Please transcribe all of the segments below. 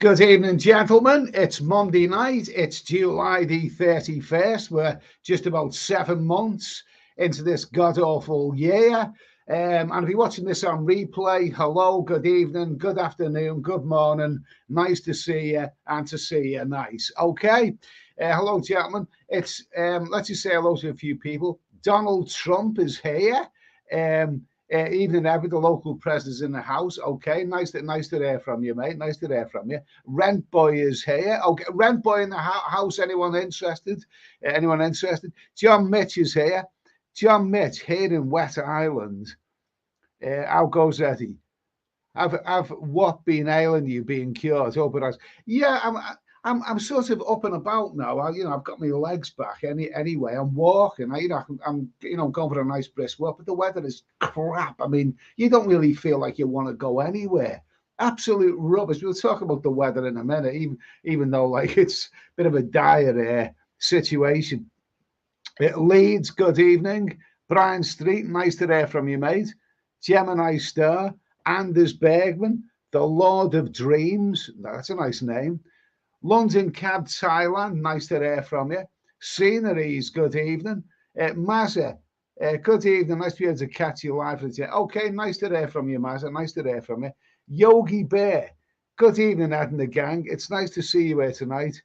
Good evening, gentlemen. It's Monday night. It's July the 31st. We're just about 7 months into this god-awful year. And if you're watching this on replay, hello, good evening, good afternoon, good morning. Nice to see you, and to see you nice. Okay. Hello, gentlemen. Let's just say hello to a few people. Donald Trump is here. Evening, every the local president's in the house. Okay, nice to hear from you, mate. Nice to hear from you. Rent boy is here. Okay, rent boy in the house. Anyone interested? Anyone interested? John Mitch is here. John Mitch here in Wet Island. How goes Eddie? Have what been ailing you being cured? Oh, but I'm sort of up and about now. I've got my legs back anyway. I'm walking. I'm going for a nice brisk walk, but the weather is crap. I mean, you don't really feel like you want to go anywhere. Absolute rubbish. We'll talk about the weather in a minute, even though like it's a bit of a dire situation. Leeds, good evening. Brian Street, nice to hear from you, mate. Gemini Star, Anders Bergman, the Lord of Dreams. That's a nice name. London Cab, Thailand, nice to hear from you. Sceneries, good evening. Mazza, good evening, nice to be able to catch you live. Okay, nice to hear from you, Mazza, nice to hear from you. Yogi Bear, good evening, Ed and the gang. It's nice to see you here tonight.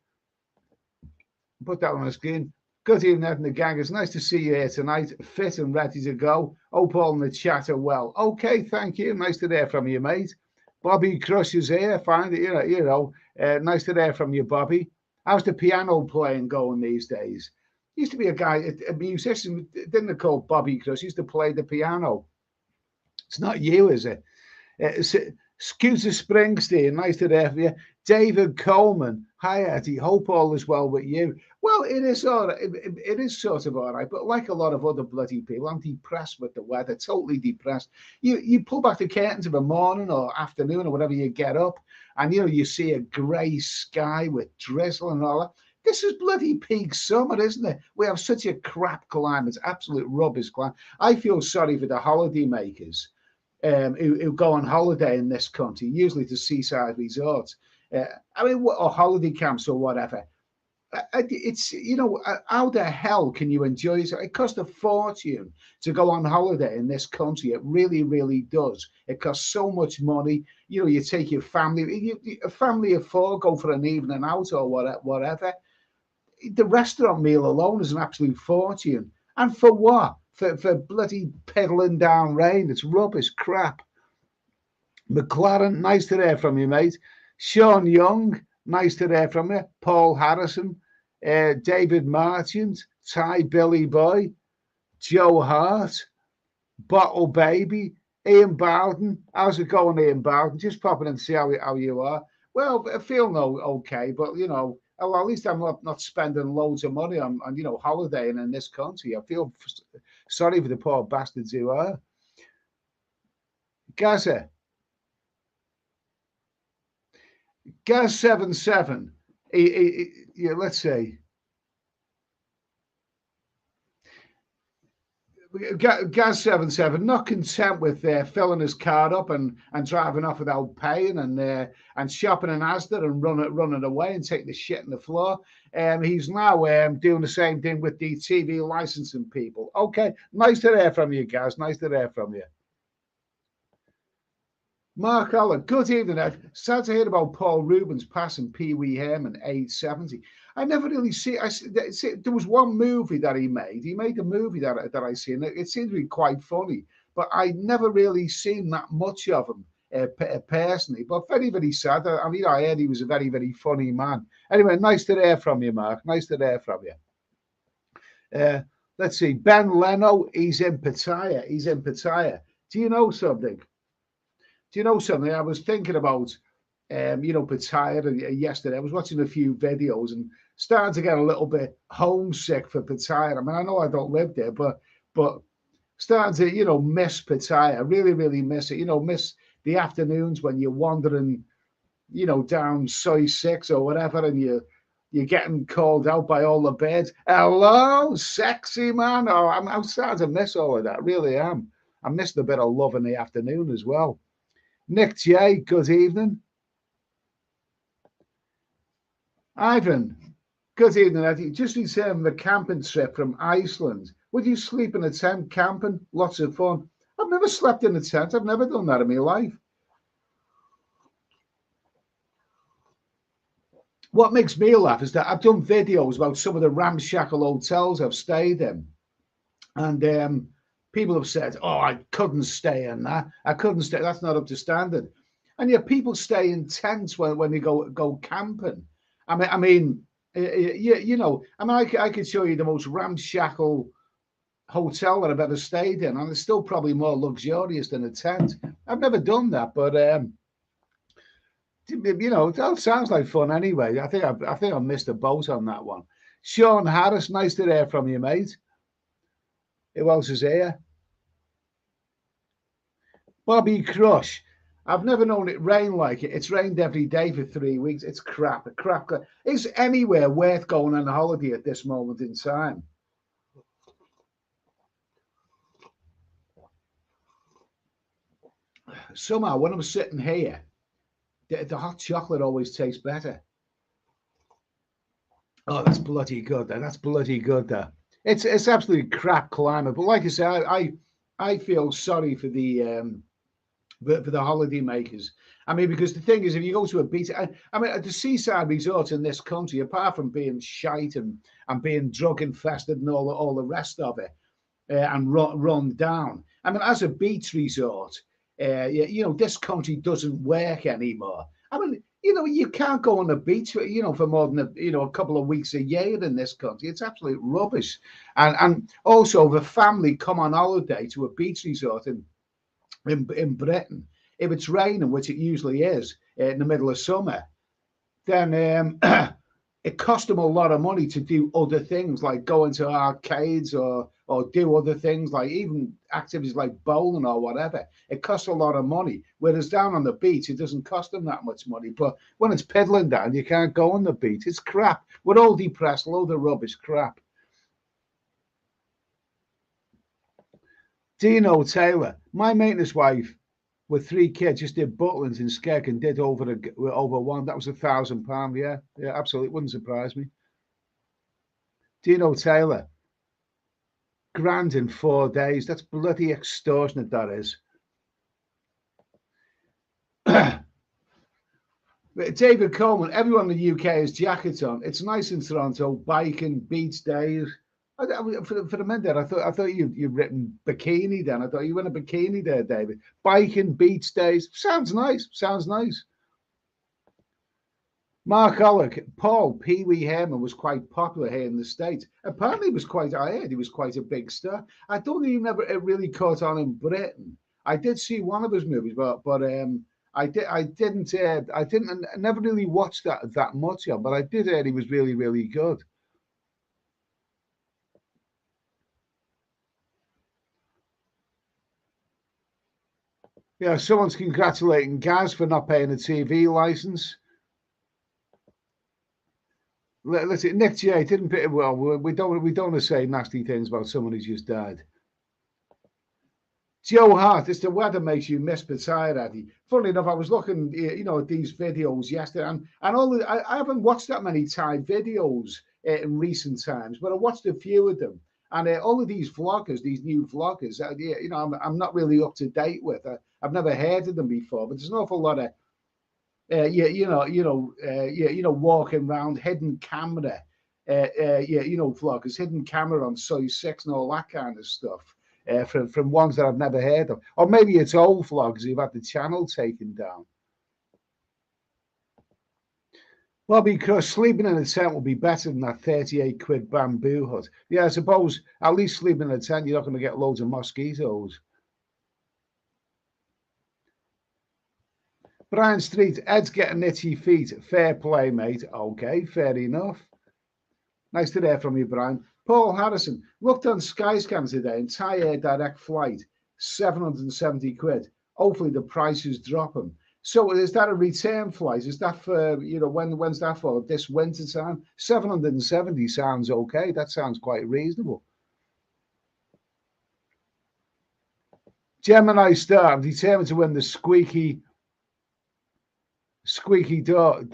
Put that on the screen. Good evening, Ed and the gang. It's nice to see you here tonight, fit and ready to go. Hope all in the chat are well. Okay, thank you. Nice to hear from you, mate. Bobby Crush is here. Find it, nice to hear from you, Bobby. How's the piano playing going these days? Used to be a musician, didn't it, called Bobby Crush? Used to play the piano. It's not you, is it? Scooter Springsteen, nice to hear from you. David Coleman, hi Eddie. Hope all is well with you. Well, it is all right. It is sort of all right, but like a lot of other bloody people, I'm depressed with the weather, totally depressed. You pull back the curtains of a morning or afternoon or whatever, you get up, and you see a grey sky with drizzle and all that. This is bloody peak summer, isn't it? We have such a crap climate, it's absolute rubbish climate. I feel sorry for the holiday makers who go on holiday in this country, usually to seaside resorts. Or holiday camps or whatever. It's how the hell can you enjoy it? It costs a fortune to go on holiday in this country. It really, really does. It costs so much money. You take your family, a family of four, go for an evening out or whatever. The restaurant meal alone is an absolute fortune. And for what? For bloody piddling down rain. It's rubbish crap. McLaren, nice to hear from you, mate. Sean Young, nice to hear from you. Paul Harrison, David Martins, Ty Billy Boy, Joe Hart, Bottle Baby, Ian Bowden. How's it going, Ian Bowden? Just popping in to see how you are. Well, I feel okay, but at least I'm not spending loads of money on holidaying in this country. I feel sorry for the poor bastards who are. Gaza. Gaz77, let's see. Gaz77, not content with filling his card up and driving off without paying and shopping in Asda and running away and taking the shit on the floor. He's now doing the same thing with the TV licensing people. Okay, nice to hear from you, Gaz. Nice to hear from you. Mark Allen, good evening, Ed. Sad to hear about Paul Rubens passing Pee Wee Herman, age 70. I never really see. There was one movie that he made. He made a movie that I seen. It seemed to be quite funny, but I never really seen that much of him personally. But very, very sad. I heard he was a very, very funny man. Anyway, nice to hear from you, Mark. Nice to hear from you. Let's see. Ben Leno, he's in Pattaya. He's in Pattaya. Do you know something? I was thinking about, Pattaya yesterday. I was watching a few videos and starting to get a little bit homesick for Pattaya. I mean, I know I don't live there, but starting to, miss Pattaya. Really, really miss it. Miss the afternoons when you're wandering, down Soy 6 or whatever, and you're getting called out by all the birds. Hello, sexy man. Oh, I'm starting to miss all of that. Really am. I missed a bit of love in the afternoon as well. Nick J, good evening. Ivan, good evening, Eddie. Just returned from a camping trip from Iceland. Would you sleep in a tent camping? Lots of fun. I've never slept in a tent. I've never done that in my life. What makes me laugh is that I've done videos about some of the ramshackle hotels I've stayed in. And people have said, "Oh, I couldn't stay in that. I couldn't stay. That's not up to standard." And yet, people stay in tents when they go camping. I could show you the most ramshackle hotel that I've ever stayed in, and it's still probably more luxurious than a tent. I've never done that, but that sounds like fun anyway. I think I missed a boat on that one. Sean Harris, nice to hear from you, mate. Who else is here? Bobby Crush. I've never known it rain like it. It's rained every day for 3 weeks. It's crap. Crap. Is anywhere worth going on a holiday at this moment in time? Somehow, when I'm sitting here, the hot chocolate always tastes better. Oh, that's bloody good. That's bloody good. It's absolutely crap climate. But like I say, I feel sorry for the holiday makers. I mean, because the thing is, if you go to a beach, I mean, the seaside resorts in this country, apart from being shite and being drug infested and all the rest of it, and run down. I mean, as a beach resort, this country doesn't work anymore. I mean, you can't go on the beach, for more than a couple of weeks a year in this country. It's absolute rubbish. And also, if a family come on holiday to a beach resort in Britain, if it's raining, which it usually is in the middle of summer, then it costs them a lot of money to do other things like go into arcades or do other things like even activities like bowling or whatever. It costs a lot of money. Whereas down on the beach, it doesn't cost them that much money. But when it's peddling down, you can't go on the beach. It's crap. We're all depressed, load of rubbish, crap. Dino Taylor, my maintenance wife with 3 kids just did Butlins in Skeg and did over one. That was £1,000. Yeah, absolutely. Wouldn't surprise me. Dino Taylor, grand in 4 days. That's bloody extortionate, that is. David Coleman, everyone in the UK has jackets on. It's nice in Toronto, biking, beach days. For a minute there, I thought you'd written bikini then. I thought you were in a bikini there, David. Biking, beach days. Sounds nice. Sounds nice. Mark Ollick, Paul Pee Wee Herman was quite popular here in the States. Apparently, I heard he was quite a big star. I don't think he never really caught on in Britain. I did see one of his movies, but I never really watched that much of. But I did hear he was really, really good. Yeah, someone's congratulating Gaz for not paying a TV license. Listen, Nick J didn't pay well. We don't want to say nasty things about someone who's just died. Joe Hart, it's the weather makes you miss Poseidon, Eddie. Funny enough, I was looking, at these videos yesterday, and I haven't watched that many Thai videos in recent times, but I watched a few of them, and all of these vloggers, these new vloggers, I'm not really up to date with. I've never heard of them before, but there's an awful lot of, walking around hidden camera, vloggers, hidden camera on Soy 6 and all that kind of stuff. From ones that I've never heard of. Or maybe it's old vlogs who've had the channel taken down. Well, because sleeping in a tent will be better than that 38 quid bamboo hut. Yeah, I suppose at least sleeping in a tent, you're not going to get loads of mosquitoes. Brian Street, Ed's getting itchy feet. Fair play, mate. Okay, fair enough. Nice to hear from you, Brian. Paul Harrison, looked on Skyscan today, entire direct flight, 770 quid. Hopefully the price is dropping. So is that a return flight? Is that for, when's that for? This winter time? 770 sounds okay. That sounds quite reasonable. Gemini Star, I'm determined to win the squeaky Squeaky dog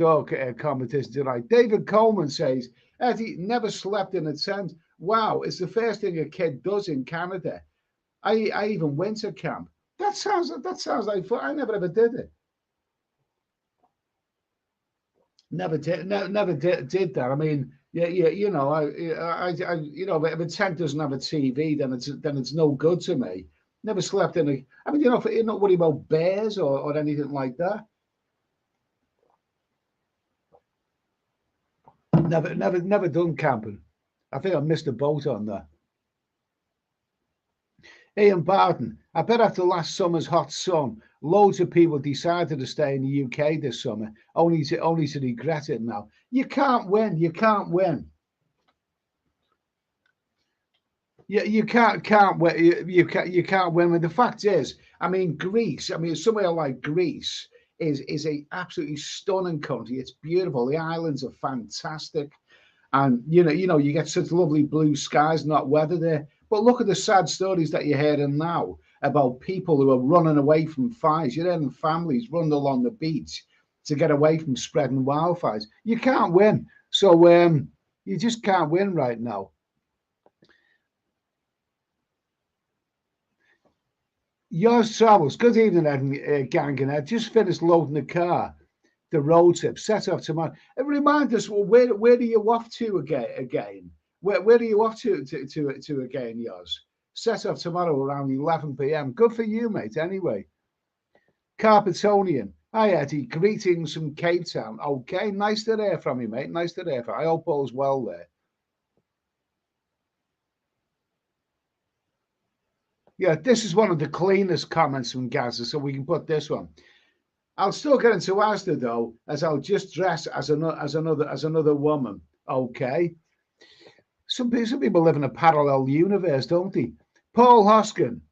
competition tonight. David Coleman says, Eddie never slept in a tent. Wow, it's the first thing a kid does in Canada. I even went to camp. That sounds like fun. I never ever did it. Never did. Never did that. I mean, yeah, you know, you know, if a tent doesn't have a TV, then it's no good to me. Never slept in a. I mean, you know, you're not worried about bears or anything like that. Never done camping. I think I missed a boat on that. Ian Barton, I bet after last summer's hot sun, loads of people decided to stay in the UK this summer, only to regret it now. You can't win. You can't win. You can't win. You can't win. And the fact is, I mean, Greece. I mean, somewhere like Greece is a absolutely stunning country. It's beautiful. The islands are fantastic. And you get such lovely blue skies, not weather there. But look at the sad stories that you're hearing now about people who are running away from fires. You're hearing families running along the beach to get away from spreading wildfires. You can't win. So you just can't win right now. Yours travels. Good evening, Ed, gang, and Ed. Just finished loading the car. The road trip set off tomorrow. It reminds us, well, where are you off to again? Where are you off to again, yours? Set off tomorrow around 11 p.m. Good for you, mate. Anyway, Carpetonian. Hi, Eddie. Greetings from Cape Town. Okay, nice to hear from you, mate. Nice to hear from you. I hope all's well there. Yeah, this is one of the cleanest comments from Gaza, so we can put this one. I'll still get into Asda though, as I'll just dress as another woman. Okay. Some people live in a parallel universe, don't they? Paul Hoskin,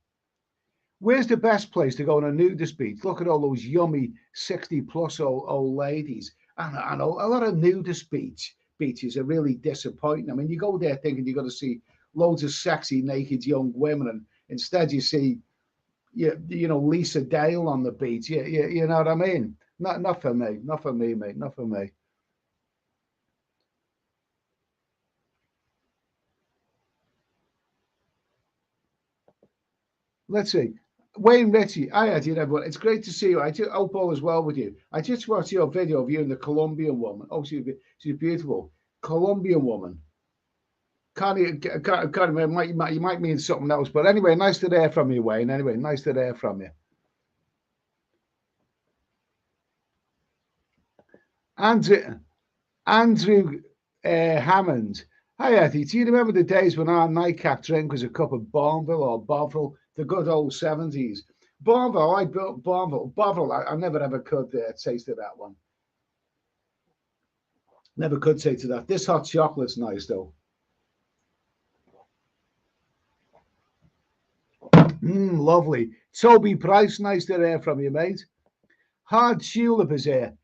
where's the best place to go on a nudist beach? Look at all those yummy 60-plus old ladies. And I know a lot of nudist beaches are really disappointing. I mean, you go there thinking you're going to see loads of sexy, naked young women, and instead you see Lisa Dale on the beach. You know what I mean? Not for me. Not for me, mate. Not for me. Let's see. Wayne Ritchie, hi, Eddie, everyone. It's great to see you. I hope all is well with you. I just watched your video of you and the Colombian woman. Oh, she's beautiful. Colombian woman. Can't remember. You might mean something else. But anyway, nice to hear from you, Wayne. Anyway, nice to hear from you. Andrew Hammond. Hi, Eddie. Do you remember the days when our nightcap drink was a cup of Bourneville or Bovril, the good old 70s? Bourneville, I built Bovril. I never ever could taste of that one. Never could taste of that. This hot chocolate's nice, though. Lovely. Toby Price, nice to hear from you, mate. Hard Tulip is here.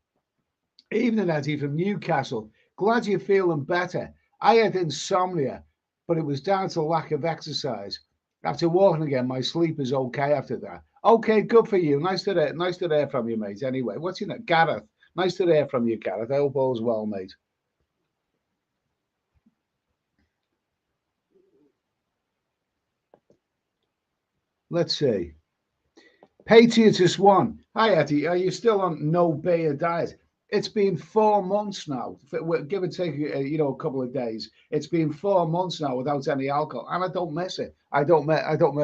Evening, Eddie from Newcastle. Glad you're feeling better. I had insomnia, but it was down to lack of exercise. After walking again, my sleep is okay after that. Okay, good for you. Nice to hear from you, mate. Anyway, what's your name? Gareth. Nice to hear from you, Gareth. I hope all's well, mate. Let's see. Patriots has won. Hi, Eddie. Are you still on no beer diet? It's been 4 months now, give or take, a couple of days. It's been 4 months now without any alcohol, and I don't miss it. I don't miss. I don't.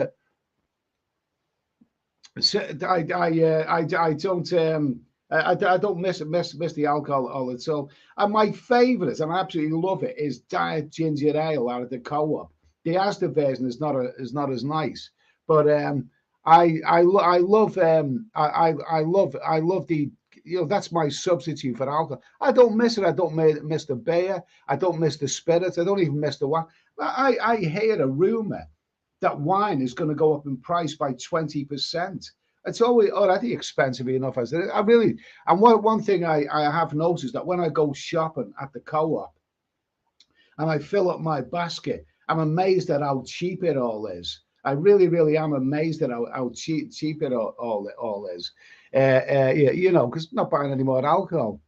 I don't miss the alcohol at all. And my favourite, and I absolutely love it, is Diet Ginger Ale out of the Co-op. The Asda version is not as nice, but I love the that's my substitute for alcohol. I don't miss it. I don't miss the beer. I don't miss the spirits. I don't even miss the wine. I hear a rumor that wine is going to go up in price by 20%. It's already expensive enough as it is. And one thing I have noticed that when I go shopping at the Co-op and I fill up my basket, I'm amazed at how cheap it all is. I really am amazed at how cheap it all is. You know, because not buying any more alcohol.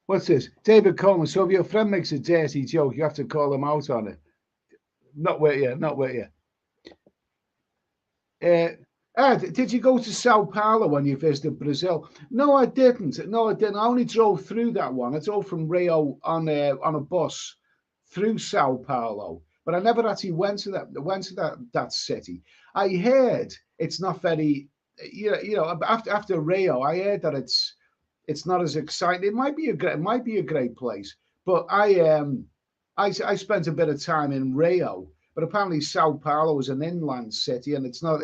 What's this? David Coleman. So if your friend makes a dirty joke, you have to call him out on it. Not with you. Not with you. Ed, did you go to Sao Paulo when you visited Brazil? No, I didn't. No, I didn't. I only drove through that one. I drove from Rio on a bus through Sao Paulo, but I never actually went to that city. I heard it's not very, after Rio, I heard that it's not as exciting. It might be a great place, but I spent a bit of time in Rio, but apparently Sao Paulo is an inland city, and it's not.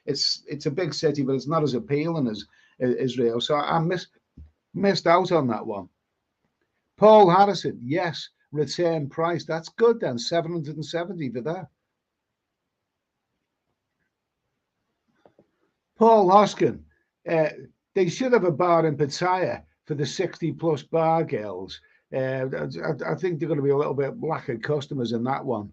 It's a big city, but it's not as appealing as Rio. So I missed out on that one. Paul Harrison, yes, return price. That's good then. 770 for that. Paul Hoskin, they should have a bar in Pattaya for the 60 plus bar girls. I think they're going to be a little bit lack of customers in that one.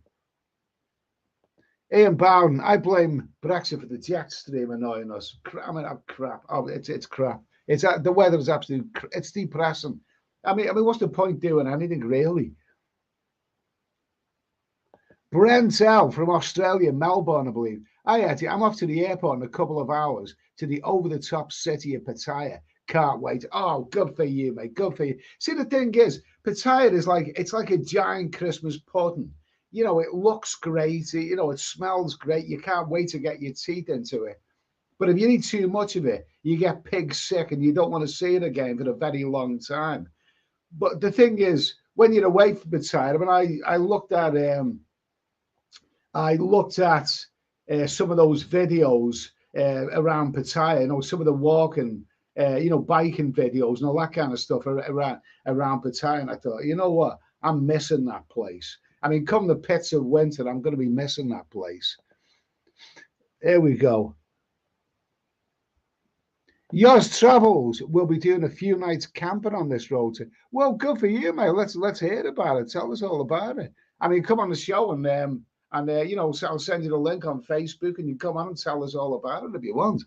Ian Bowden, I blame Brexit for the jet stream annoying us. I mean, crap. Oh, it's crap. It's the weather is absolutely. It's depressing. I mean, what's the point doing anything really? Brent L from Australia, Melbourne, I believe. I'm off to the airport in a couple of hours to the over-the-top city of Pattaya. Can't wait. Oh, good for you, mate. Good for you. See, the thing is, Pattaya is like a giant Christmas pudding. You know, it looks great. You know, it smells great. You can't wait to get your teeth into it. But if you eat too much of it, you get pig sick and you don't want to see it again for a very long time. But the thing is, when you're away from Pattaya, I mean, I looked at some of those videos around Pattaya, you know, some of the walking, biking videos and all that kind of stuff around Pattaya. And I thought, you know what? I'm missing that place. I mean, come the pits of winter, I'm going to be missing that place. Here we go. Yours Travels will be doing a few nights camping on this road. Well, good for you, mate. Let's hear about it. Tell us all about it. I mean, come on the show and I'll send you the link on Facebook and you come on and tell us all about it if you want.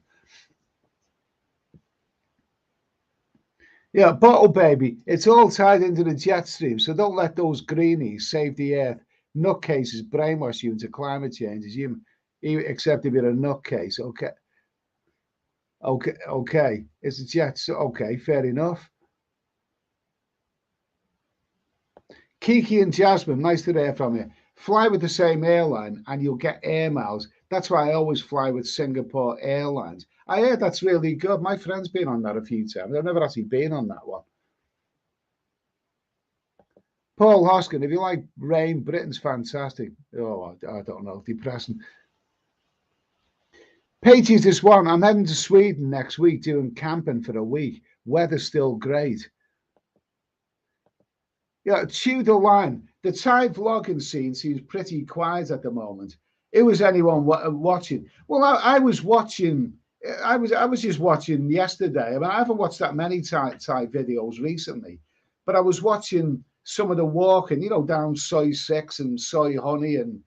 Yeah, bottle baby. It's all tied into the jet stream, so don't let those greenies save the earth. Nutcases brainwash you into climate changes. Except if you're a nutcase. Okay. It's a jet. So, okay, fair enough. Kiki and Jasmine, nice to hear from you. Fly with the same airline and you'll get air miles. That's why I always fly with Singapore Airlines. I heard that's really good. My friend's been on that a few times. I've never actually been on that one. Paul Hoskin, if you like rain, Britain's fantastic. Oh, I don't know, depressing. Pages this one. I'm heading to Sweden next week doing camping for a week. Weather's still great. Yeah, chew the line. The Thai vlogging scene seems pretty quiet at the moment. It was anyone watching? Well, I was watching. I was just watching yesterday. I mean, I haven't watched that many Thai videos recently, but I was watching some of the walking, down soy 6 and soy honey and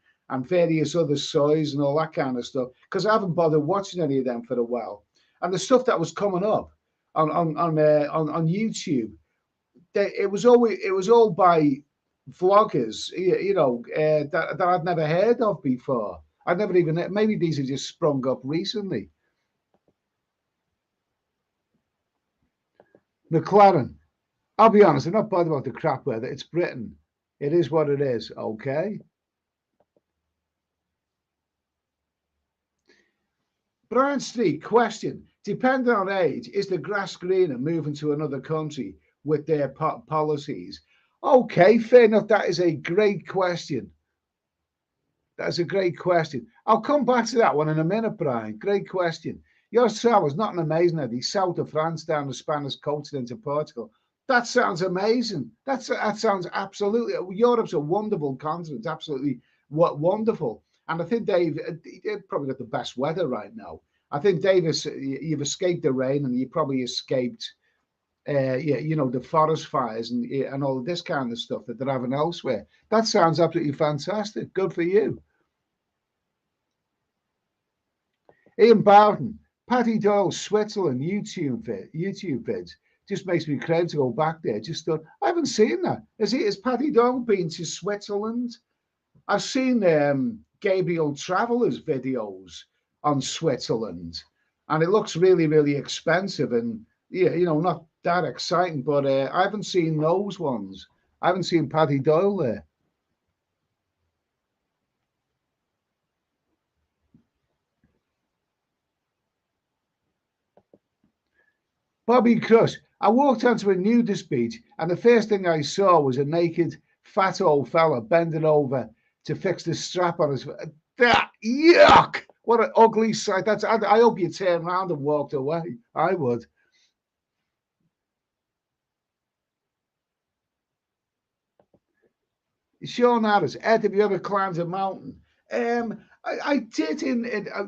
various other soys and all that kind of stuff, because I haven't bothered watching any of them for a while. And the stuff that was coming up on YouTube, it was all by vloggers, that I'd never heard of before. I'd never even, maybe these have just sprung up recently. McLaren, I'll be honest, I'm not bothered about the crap weather. It's Britain. It is what it is, okay? Brian Street, question. Depending on age, is the grass greener moving to another country with their policies? Okay, fair enough. That is a great question. That's a great question. I'll come back to that one in a minute, Brian. Great question. Your travel's not an amazing idea. South of France, down the Spanish coast into Portugal. That sounds amazing. That sounds absolutely. Europe's a wonderful continent. Absolutely wonderful. And I think they've probably got the best weather right now. I think you've escaped the rain and you probably escaped the forest fires and all this kind of stuff that they're having elsewhere. That sounds absolutely fantastic. Good for you. Ian Bowden, Paddy Doyle, Switzerland, YouTube vids. Just makes me crave to go back there. Just thought, I haven't seen that. Has Paddy Doyle been to Switzerland? I've seen Gabriel Traveller's videos on Switzerland, and it looks really, really expensive and yeah, not that exciting. But I haven't seen those ones. I haven't seen Paddy Doyle there. Bobby Crush. I walked onto a nudist beach, and the first thing I saw was a naked, fat old fella bending over to fix the strap on his. That yuck! What an ugly sight. I hope you turned around and walked away. I would. Sean Harris, Ed, have you ever climbed a mountain? I did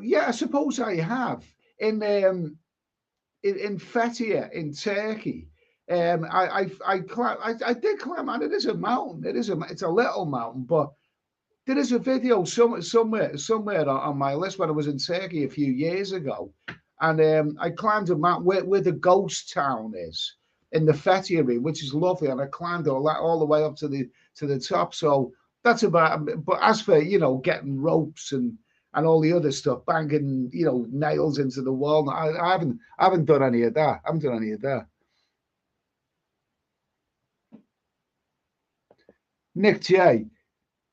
yeah, I suppose I have in Fethiye in Turkey. I did climb, and it is a mountain. It's a little mountain, but there is a video somewhere on my list when I was in Turkey a few years ago, and I climbed a mountain where the ghost town is in the Fethiye area, which is lovely, and I climbed all the way up to the top. So that's about. But as for getting ropes and all the other stuff, banging nails into the wall, I haven't done any of that. I haven't done any of that. Nick J.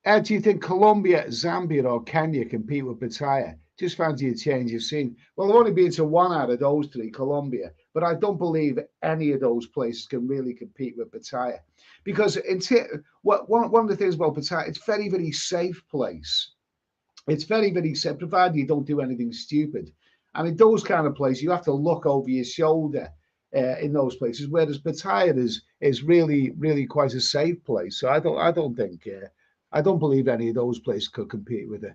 Do you think Colombia, Zambia, or Kenya compete with Pattaya? Just fancy a change of scene. Well, I've only been to one out of those three, Colombia, but I don't believe any of those places can really compete with Pattaya, because one of the things about Pattaya, it's very, very safe place. It's very, very safe, provided you don't do anything stupid. And in those kind of places, you have to look over your shoulder in those places. Whereas Pattaya is really, really quite a safe place. So I don't think I don't believe any of those places could compete with it.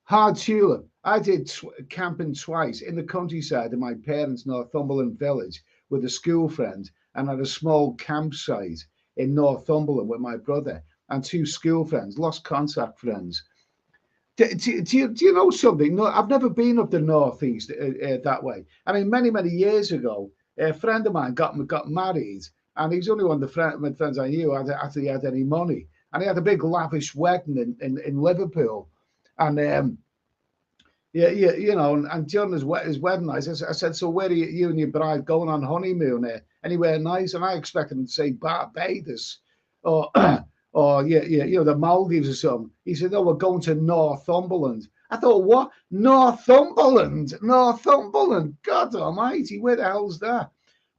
Hard tulip. I did camping twice in the countryside in my parents' Northumberland village with a school friend, and had a small campsite in Northumberland with my brother and two school friends, lost contact friends. Do you know something? No, I've never been up the northeast that way. I mean, many, many years ago, a friend of mine got married, and he's only one of the friends I knew actually had any money. And he had a big lavish wedding in Liverpool. And yeah, yeah, and during his wedding night, I said, so where are you and your bride going on honeymoon? Anywhere nice? And I expected him to say Barbados or or yeah, yeah, the Maldives or something. He said, no, we're going to Northumberland. I thought, what? Northumberland? Northumberland? God almighty, where the hell's that?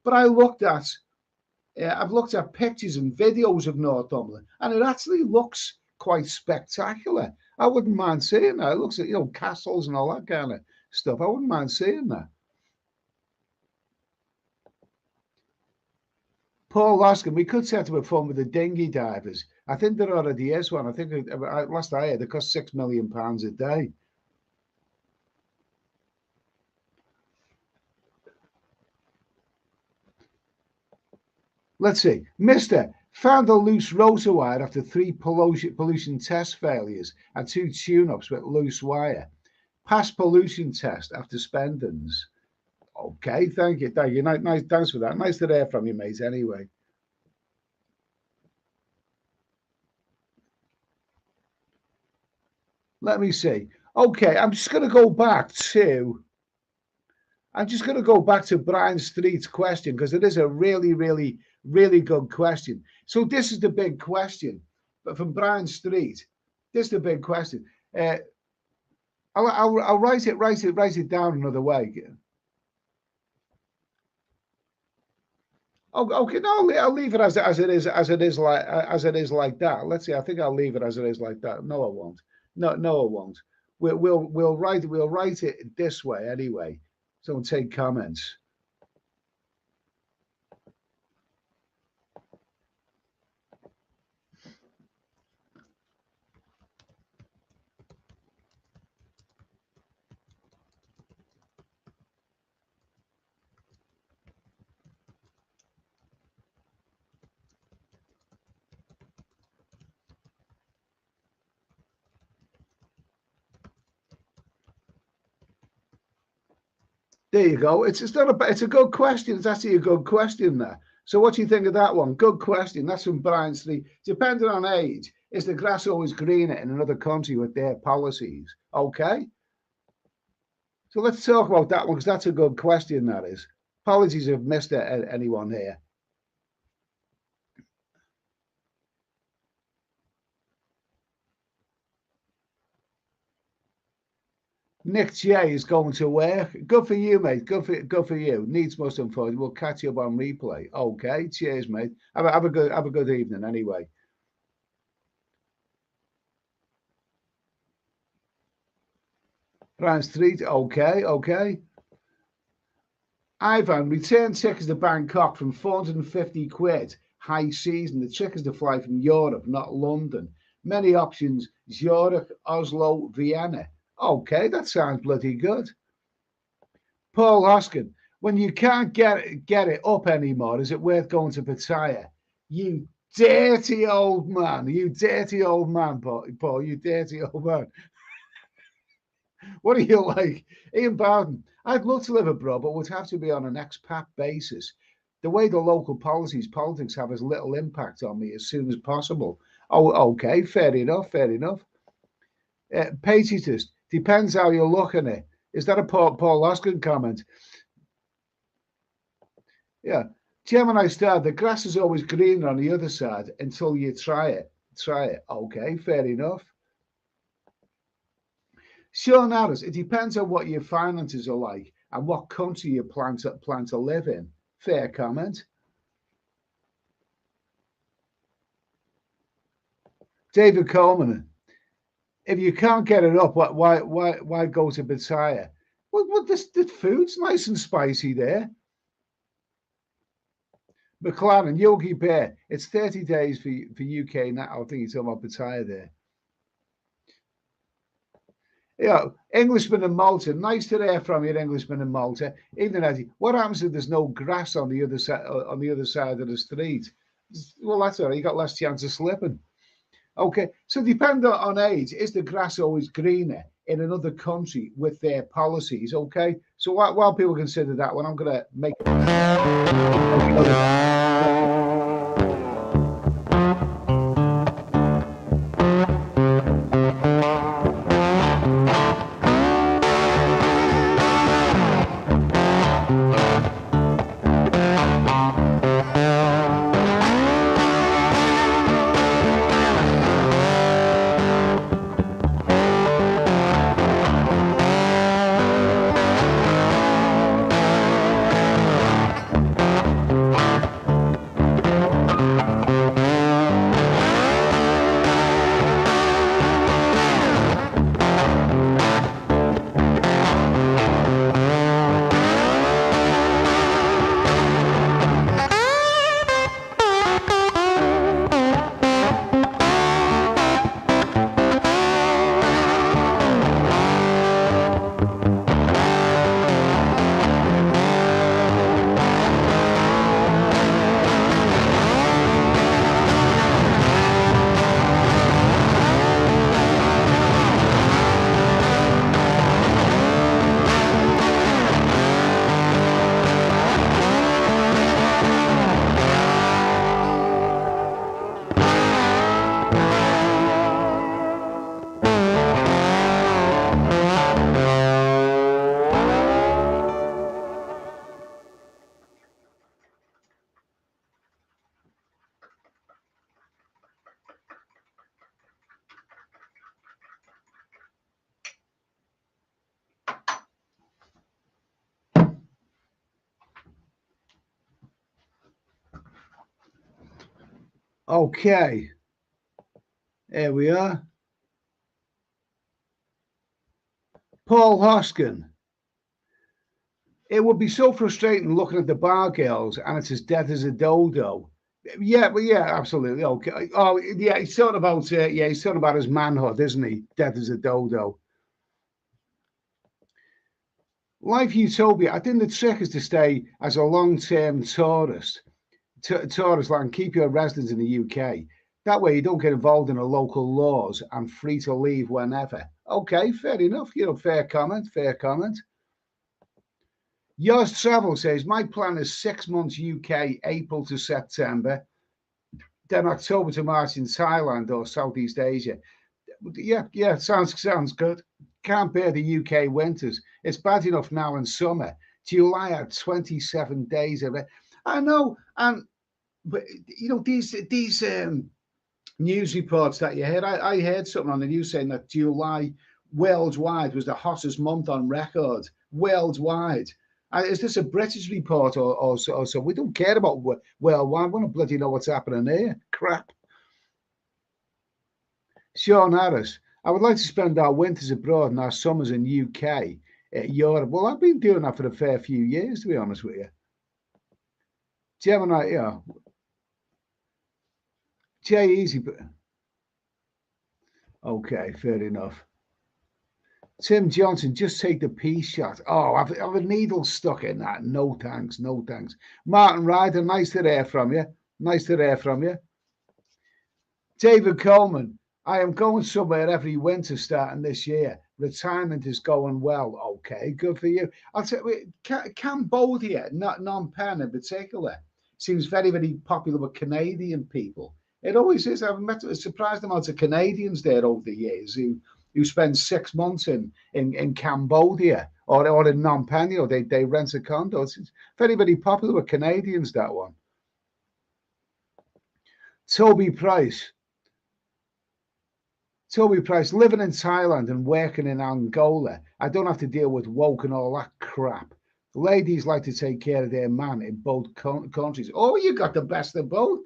But I've looked at pictures and videos of Northumberland, and it actually looks quite spectacular. I wouldn't mind seeing that. It looks like, castles and all that kind of stuff. I wouldn't mind seeing that. Paul Laskin, we could set up a fund with the dinghy divers. I think there already is one. I think last I heard, it costs £6 million a day. Let's see. Mister found a loose rotor wire after 3 pollution test failures and 2 tune-ups with loose wire. Passed pollution test after spendings. Okay, thank you. Thank you. Nice, thanks for that. Nice to hear from you, mate, anyway. Let me see. Okay, I'm just going to go back to Brian Street's question because it is a really, really, really good question. So this is the big question, but from Brian Street, this is the big question. I'll write it down another way. Oh, okay, no, I'll leave it as it is like that. Let's see. I think I'll leave it as it is like that. No, I won't. No, I won't. We'll write it this way anyway. Don't take comments. There you go. It's not a. It's a good question. It's actually a good question there. So what do you think of that one? Good question. That's from Brian Street. Depending on age, is the grass always greener in another country with their policies? Okay. So let's talk about that one because that's a good question. That is. Apologies if missed anyone here. Nick J is going to work. Good for you, mate. Good for you. Needs must unfold. We'll catch you up on replay. Okay. Cheers, mate. Have a good evening anyway. Brian Street. Okay. Okay. Ivan, return tickets to Bangkok from 450 quid. High season. The trick is to fly from Europe, not London. Many options. Zurich, Oslo, Vienna. Okay, that sounds bloody good. Paul Hoskin, when you can't get it up anymore, is it worth going to Pattaya? You dirty old man. You dirty old man, Paul. You dirty old man. What are you like? Ian Bowden, I'd love to live abroad, but would have to be on an expat basis. The way the local politics have as little impact on me as soon as possible. Oh, okay, fair enough, fair enough. Patriotist, depends how you're looking at it. Is that a Paul Hoskin comment? Yeah. Gemini Star, the grass is always greener on the other side until you try it. Try it. Okay, fair enough. Sean Harris, it depends on what your finances are like and what country you plan to live in. Fair comment. David Coleman, if you can't get it up, why go to Pattaya? Well, the food's nice and spicy there. McLaren, Yogi Bear, it's 30 days for UK now. I think you're talking about Pattaya there. Yeah, Englishman in Malta. Nice to hear from you, Englishman in Malta. Evening, Eddie. What happens if there's no grass on the other side of the street? Well, that's all right. You got less chance of slipping. Okay, so depending on age, is the grass always greener in another country with their policies? Okay, so while people consider that one, I'm going to make. Okay, here we are. Paul Hoskin. It would be so frustrating looking at the bar girls and it's as dead as a dodo. Yeah, but yeah, absolutely. Okay. Oh, yeah, he's talking about he's talking about his manhood, isn't he? Dead as a dodo. Life utopia. I think the trick is to stay as a long-term tourist, and keep your residence in the UK. That way, you don't get involved in the local laws and free to leave whenever. Okay, fair enough. Fair comment. Fair comment. Yours Travel says, my plan is 6 months UK, April to September, then October to March in Thailand or Southeast Asia. Yeah, sounds good. Can't bear the UK winters. It's bad enough now in summer. July had 27 days of it. I know, and but these news reports that you heard. I heard something on the news saying that July worldwide was the hottest month on record worldwide. Is this a British report or so? We don't care about worldwide. We want to bloody know what's happening here. Crap. Sean Harris, I would like to spend our winters abroad and our summers in UK, Europe. Well, I've been doing that for a fair few years, to be honest with you. Gemini, yeah. Jay Easy. Okay, fair enough. Tim Johnson, just take the pea shot. Oh, I've a needle stuck in that. No thanks, no thanks. Martin Ryder, nice to hear from you. Nice to hear from you. David Coleman, I am going somewhere every winter starting this year. Retirement is going well. Okay, good for you. I'll tell you, Cambodia, not Phnom Penh in particular, seems very, very popular with Canadian people. It always is. I've met a surprised amount of Canadians there over the years who spend 6 months in Cambodia or in Phnom Penh. You know, they rent a condo. It's very, very popular with Canadians, that one. Toby Price, living in Thailand and working in Angola, I don't have to deal with woke and all that crap. Ladies like to take care of their man in both countries. Oh, you got the best of both.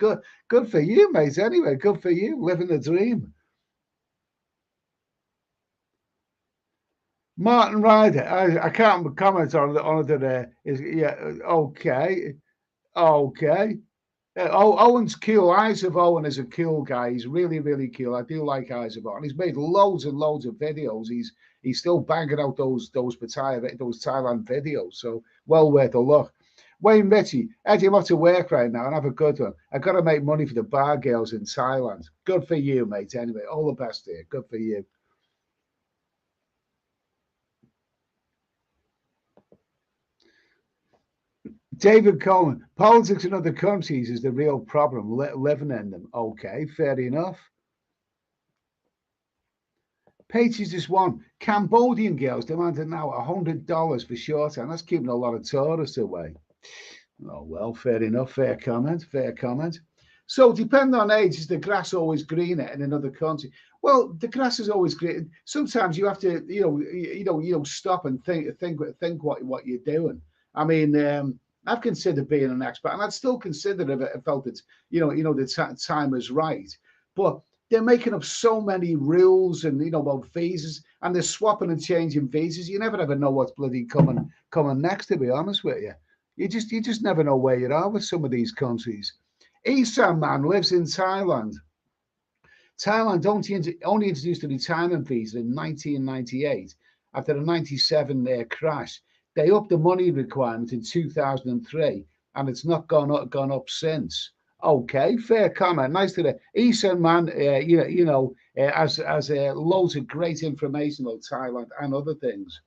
Good for you, mate. Anyway, good for you. Living the dream. Martin Ryder, I can't comment on it today. Yeah, okay. Owen's cool. Eyes of Owen is a cool guy. He's really, really cool. I do like Eyes of Owen. He's made loads and loads of videos. He's still banging out those Thailand videos. So well worth a look. Wayne Ritchie, Eddie, I'm off to work right now and have a good one. I've got to make money for the bar girls in Thailand. Good for you, mate. Anyway, all the best here. Good for you. David Coleman, politics in other countries is the real problem, living in them. Okay, fair enough. Pages just one. Cambodian girls demanding now $100 for short time. That's keeping a lot of tourists away. Oh, well, fair enough. Fair comment. Fair comment. So, depending on age, is the grass always greener in another country? Well, the grass is always green. Sometimes you have to, stop and think what you're doing. I mean, I've considered being an expert, and I'd still consider if I felt that the time is right. But they're making up so many rules and about visas, and they're swapping and changing visas. You never ever know what's bloody coming next. To be honest with you, you just never know where you are with some of these countries. Isan man lives in Thailand. Thailand only introduced a retirement visa in 1998 after a 97 crash. They upped the money requirement in 2003, and it's not gone up since. Okay, fair comment. Nice to hear. Isan man, has loads of great information about Thailand and other things.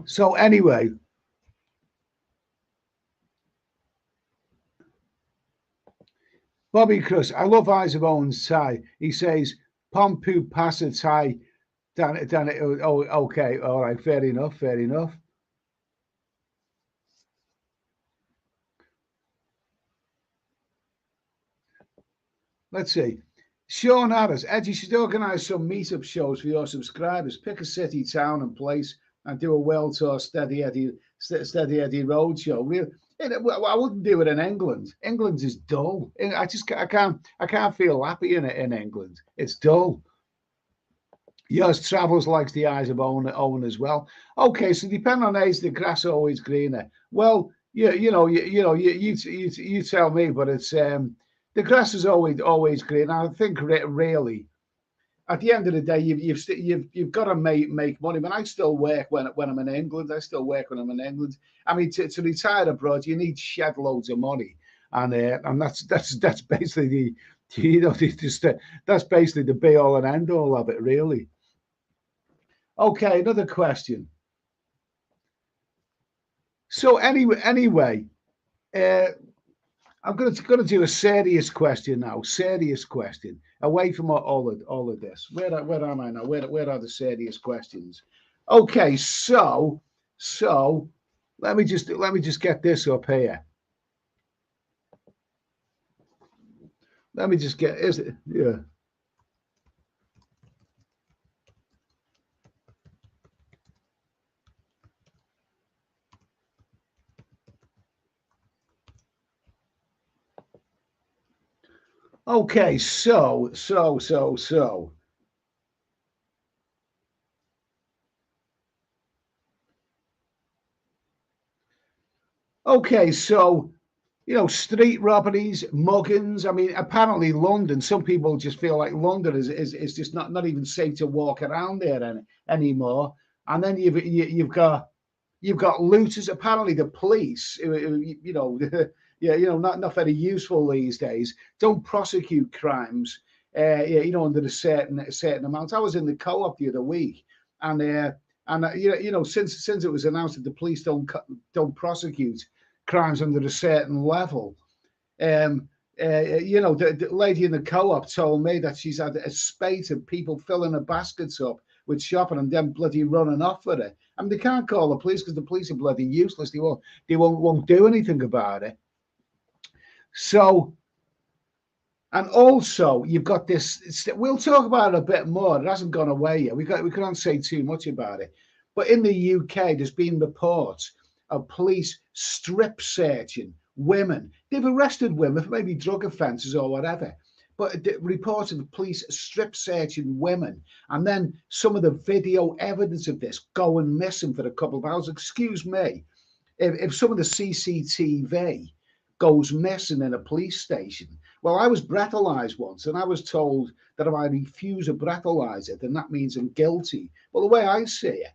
So anyway, Bobby Cruz, I love Eyes of Owen's Thai. He says, Pompu Pasa Thai. Oh, okay, all right, fair enough, fair enough. Let's see. Sean Harris, Ed, you should organise some meetup shows for your subscribers. Pick a city, town, and place, and do a well tour Steady Eddie road show. I wouldn't do it in England. England is dull. I can't feel happy in England. It's dull. Yes, Travels likes the Eyes of Owen as well. Okay, so depending on age, the grass always greener. Well, you tell me, but it's the grass is always green. I think really, at the end of the day, you've got to make money. But I still work when I'm in England. I still work when I'm in England. I mean, to retire abroad, you need shed loads of money, and that's basically You know, that's basically the be all and end all of it, really. Okay, another question. So anyway, uh, I'm going to do a serious question now. Serious question, away from all of this. Where am I now? Where are the serious questions? Okay, so let me just get this up here. Let me just get is it yeah. Okay, so. Okay, so street robberies, muggings. I mean, apparently London. Some people just feel like London is just not even safe to walk around there anymore. And then you've got looters. Apparently, the police, yeah, not very useful these days. Don't prosecute crimes, yeah, under a certain amount. I was in the co-op the other week, and since it was announced that the police don't prosecute crimes under a certain level, um, the lady in the co-op told me that she's had a spate of people filling her baskets up with shopping and then bloody running off with it. I mean, they can't call the police because the police are bloody useless. They won't do anything about it. So, and also you've got this. We'll talk about it a bit more. It hasn't gone away yet. We can't say too much about it. But in the UK, there's been reports of police strip searching women. They've arrested women for maybe drug offences or whatever. But reports of the police strip searching women, and then some of the video evidence of this going missing for a couple of hours. Excuse me, if some of the CCTV goes missing in a police station. Well, I was breathalyzed once, and I was told that if I refuse a breathalyzer, then that means I'm guilty. Well, the way I see it,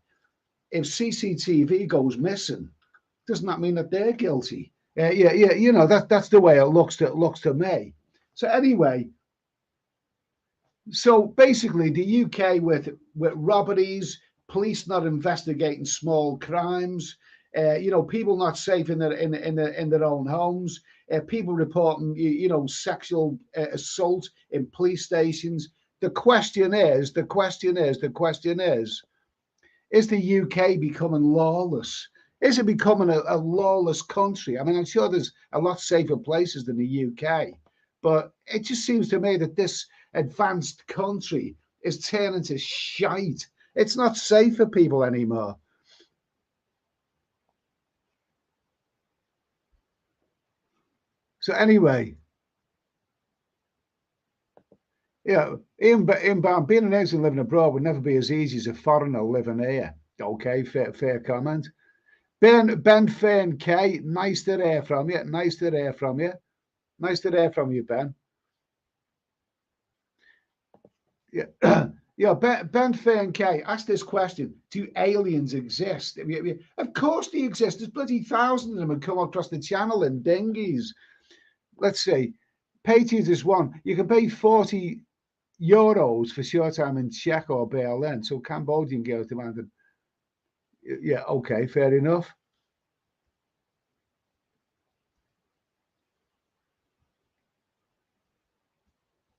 if CCTV goes missing, doesn't that mean that they're guilty? Yeah. That's the way it looks to me. So anyway, so basically, the UK with robberies, police not investigating small crimes, people not safe in their own homes, people reporting sexual assault in police stations. The question is the UK becoming lawless? Is it becoming a lawless country? I mean, I'm sure there's a lot safer places than the UK, but it just seems to me that this advanced country is turning to shite. It's not safe for people anymore. So anyway, yeah, Ian Barn, being an Asian living abroad would never be as easy as a foreigner living here. Okay, fair comment. Ben Fern K, nice to hear from you. Nice to hear from you. Nice to hear from you, Ben. Yeah. Yeah, Ben Fern K asked this question: do aliens exist? Of course they exist. There's bloody thousands of them have come across the channel in dinghies. Let's see. Patriot is one. You can pay 40 euros for short time in Czech or Berlin. So Cambodian girls demanded. Yeah, okay, fair enough.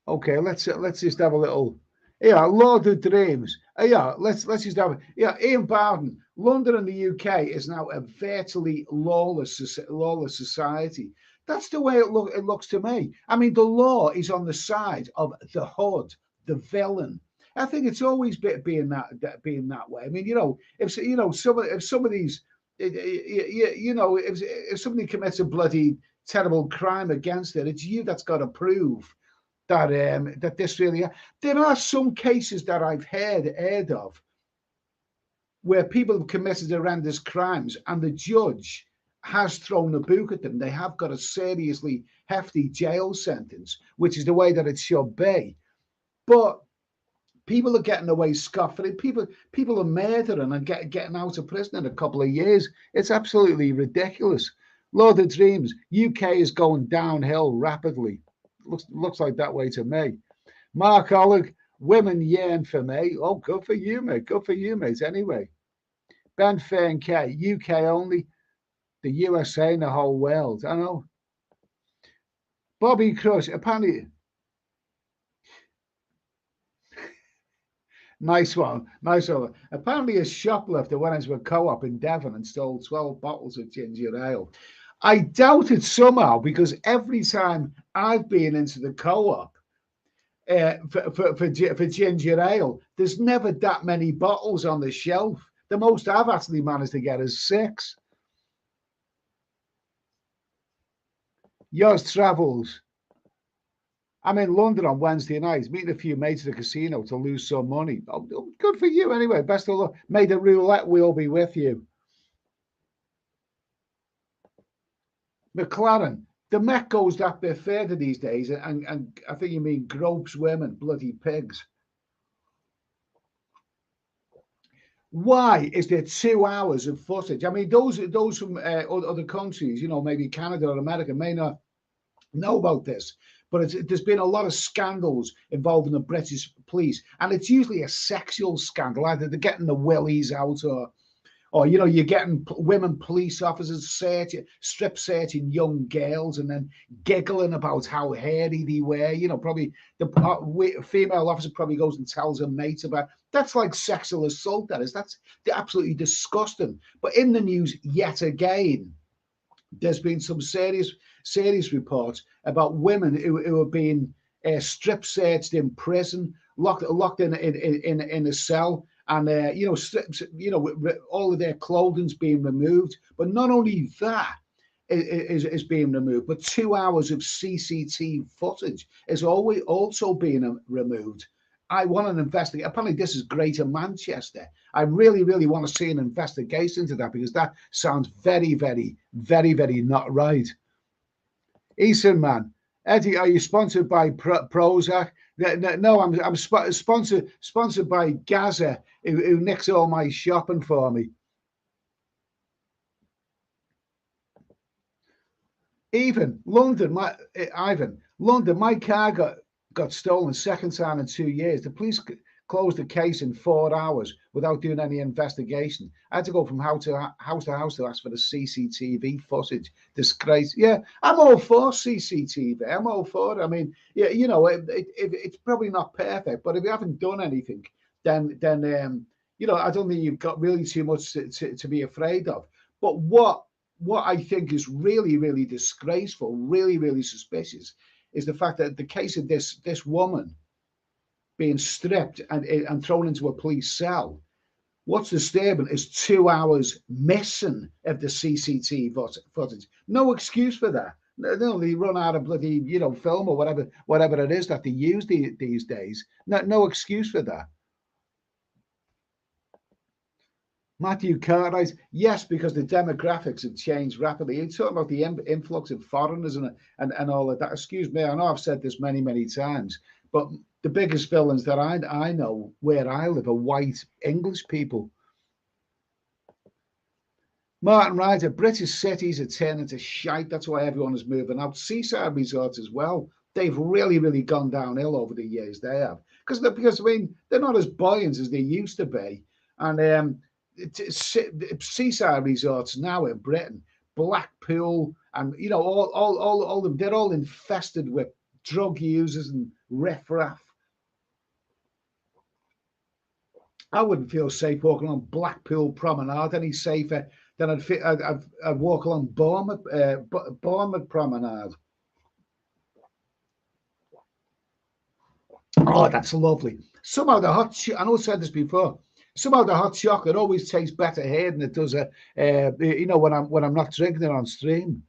Okay, let's just have a little. Yeah, Lord of Dreams. Yeah, let's just have. Yeah, Ian Bowden. London and the UK is now a virtually lawless society. That's the way it looks to me. I mean, the law is on the side of the hood, the villain. I think it's always being that way. I mean, if some of these, if somebody commits a bloody terrible crime against it, it's you that's got to prove that this really. There are some cases that I've heard of where people have committed horrendous crimes and the judge has thrown a book at them. They have got a seriously hefty jail sentence, which is the way that it should be. But people are getting away scot-free. People are murdering and getting out of prison in a couple of years. It's absolutely ridiculous. Lord of Dreams, UK is going downhill rapidly. Looks like that way to me. Mark Ollig, women yearn for me. Oh, good for you, mate. Good for you, mate. Anyway, Ben Fern K, UK only, the USA and the whole world. I know. Bobby Crush, apparently. Nice one. Nice one. Apparently, a shoplifter went into a co-op in Devon and stole 12 bottles of ginger ale. I doubt it somehow because every time I've been into the co-op for ginger ale, there's never that many bottles on the shelf. The most I've actually managed to get is 6. Yours travels. I'm in London on Wednesday night, meeting a few mates at the casino to lose some money. Oh, good for you anyway. Best of luck. May the roulette wheel be with you. McLaren, the Met goes that bit further these days, and I think you mean gropes women, bloody pigs. Why is there 2 hours of footage? I mean, those from other countries, maybe Canada or America, may not know about this, but there's been a lot of scandals involving the British police, and it's usually a sexual scandal. Either they're getting the willies out, or you're getting women police officers strip searching young girls and then giggling about how hairy they were. Probably the female officer probably goes and tells her mates about. That's like sexual assault. That's absolutely disgusting. But in the news yet again, there's been some serious reports about women who are being strip searched in prison, locked in a cell, and all of their clothing's being removed. But not only that is being removed, but 2 hours of CCTV footage is also being removed. I want an investigation. Apparently, this is Greater Manchester. I really, really want to see an investigation into that because that sounds very, very, very, very not right. Eastern man, Eddie, are you sponsored by Prozac? No, I'm sponsored by Gaza, who nicks all my shopping for me. London, my car got stolen second time in 2 years. The police closed the case in 4 hours without doing any investigation. I had to go from house to house to ask for the CCTV footage. Disgrace. Yeah, I'm all for CCTV. I'm all for it. I mean, yeah, it's probably not perfect, but if you haven't done anything, then I don't think you've got really too much to be afraid of. But what I think is really, really disgraceful, really, really suspicious, is the fact that the case of this woman being stripped and thrown into a police cell. What's disturbing is 2 hours missing of the CCTV footage. No excuse for that. They run out of bloody film or whatever it is that they use these days. No excuse for that. Matthew Cartwright, yes, because the demographics have changed rapidly. You're talking about the influx of foreigners and all of that. Excuse me, I know I've said this many, many times, but the biggest villains that I know where I live are white English people. Martin Ryder, British cities are turning to shite. That's why everyone is moving out. Seaside resorts as well. They've really, really gone downhill over the years. They have. Because I mean, they're not as buoyant as they used to be. And seaside resorts now in Britain, Blackpool, and all of them, they're all infested with drug users and riffraff. I wouldn't feel safe walking on Blackpool Promenade any safer than I'd walk along Bournemouth Promenade. Oh, that's lovely. Somehow I know I said this before. Somehow the hot chocolate always tastes better here than it does, when I'm not drinking it on stream.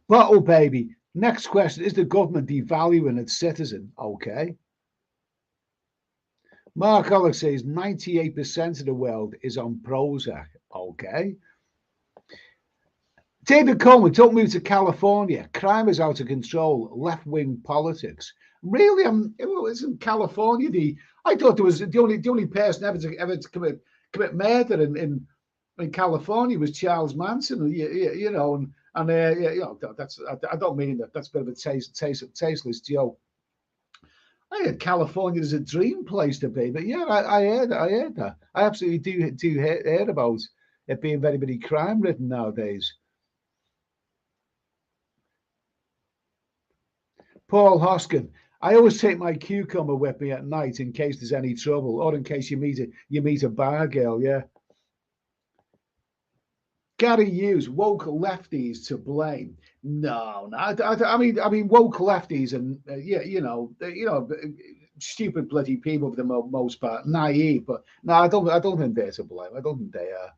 Bottle baby. Next question: is the government devaluing its citizen? Okay. Mark Alex says 98% of the world is on Prozac. Okay. David Coleman, don't move to California. Crime is out of control. Left-wing politics. Really? Isn't California I thought there was the only person ever to commit murder in in California was Charles Manson, you know, you know, that's I don't mean that. That's a bit of a tasteless joke. I heard California is a dream place to be, but yeah, I heard that. I absolutely do hear about it being very, very crime ridden nowadays. Paul Hoskin, I always take my cucumber with me at night in case there's any trouble, or in case you meet a bar girl. Yeah. Gary Hughes, woke lefties to blame. No. I mean, woke lefties and yeah, you know, stupid bloody people for the most part, naive. But no, I don't think they're to blame. I don't think they are.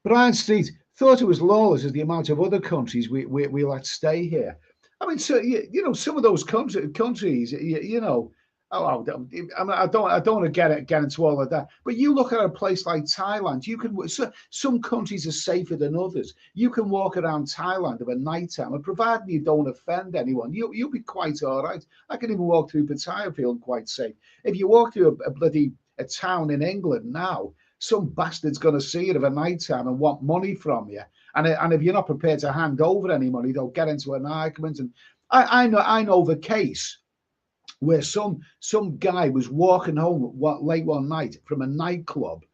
Brian Street thought it was lawless as the amount of other countries we let stay here. I mean, so you know, some of those countries, you know, oh, I don't want to get into all of that. But you look at a place like Thailand, you can some countries are safer than others. You can walk around Thailand at night time, and provided you don't offend anyone, you'll be quite all right. I can even walk through Pattaya feeling quite safe. If you walk through a town in England now, some bastard's going to see it of a night time and want money from you. And if you're not prepared to hand over any money, they'll get into an argument. And I know the case where some guy was walking home late one night from a nightclub.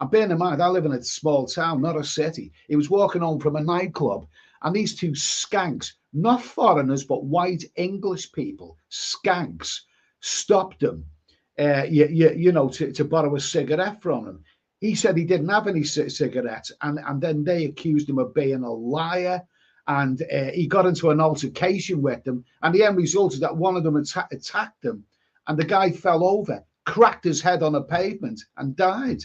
And bearing in mind, I live in a small town, not a city. He was walking home from a nightclub, and these two skanks, not foreigners, but white English people, skanks, stopped him, you know, to borrow a cigarette from him. He said he didn't have any cigarettes, and then they accused him of being a liar, and he got into an altercation with them, and the end result is that one of them attacked him, and the guy fell over, cracked his head on a pavement, and died.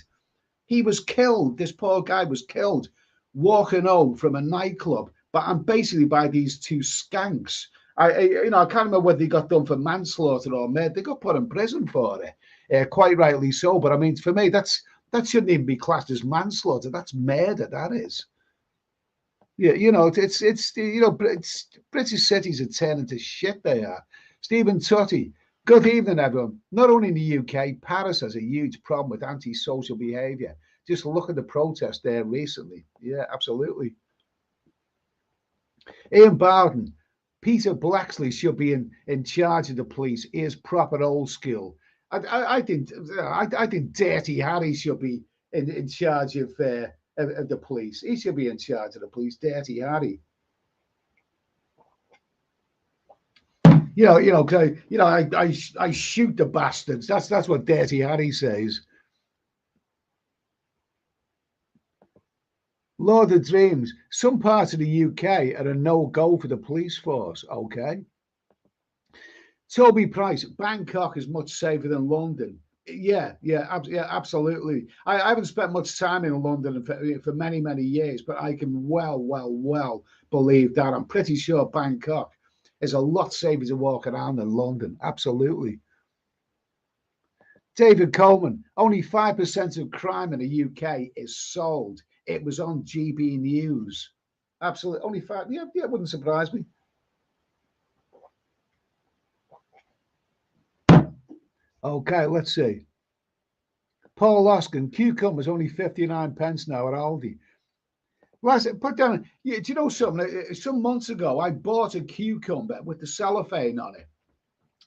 He was killed. This poor guy was killed walking home from a nightclub, and basically by these two skanks. I can't remember whether he got done for manslaughter or murder. They got put in prison for it, quite rightly so. But I mean, for me, that shouldn't even be classed as manslaughter. That's murder. That is. Yeah, you know, it's you know, British cities are turning to shit. They are. Stephen Tutty. Good evening, everyone. Not only in the UK, Paris has a huge problem with antisocial behaviour. Just look at the protest there recently. Yeah, absolutely. Ian Bowden. Peter Blacksley should be in charge of the police. He is proper old school. I think Dirty Harry should be in charge of the police. He should be in charge of the police. Dirty Harry. I shoot the bastards. That's what Dirty Harry says. Lord of Dreams. Some parts of the UK are a no-go for the police force. Okay. Toby Price. Bangkok is much safer than London. Yeah, absolutely. I haven't spent much time in London for many, many years, but I can well believe that. I'm pretty sure Bangkok is a lot safer to walk around than London. Absolutely. David Coleman, only 5% of crime in the UK is solved. It was on GB News. Absolutely. Only 5%. Yeah, it wouldn't surprise me. Okay, let's see. Paul Oskin, cucumbers only 59 pence now at Aldi. Well, put down, do you know something? Some months ago, I bought a cucumber with the cellophane on it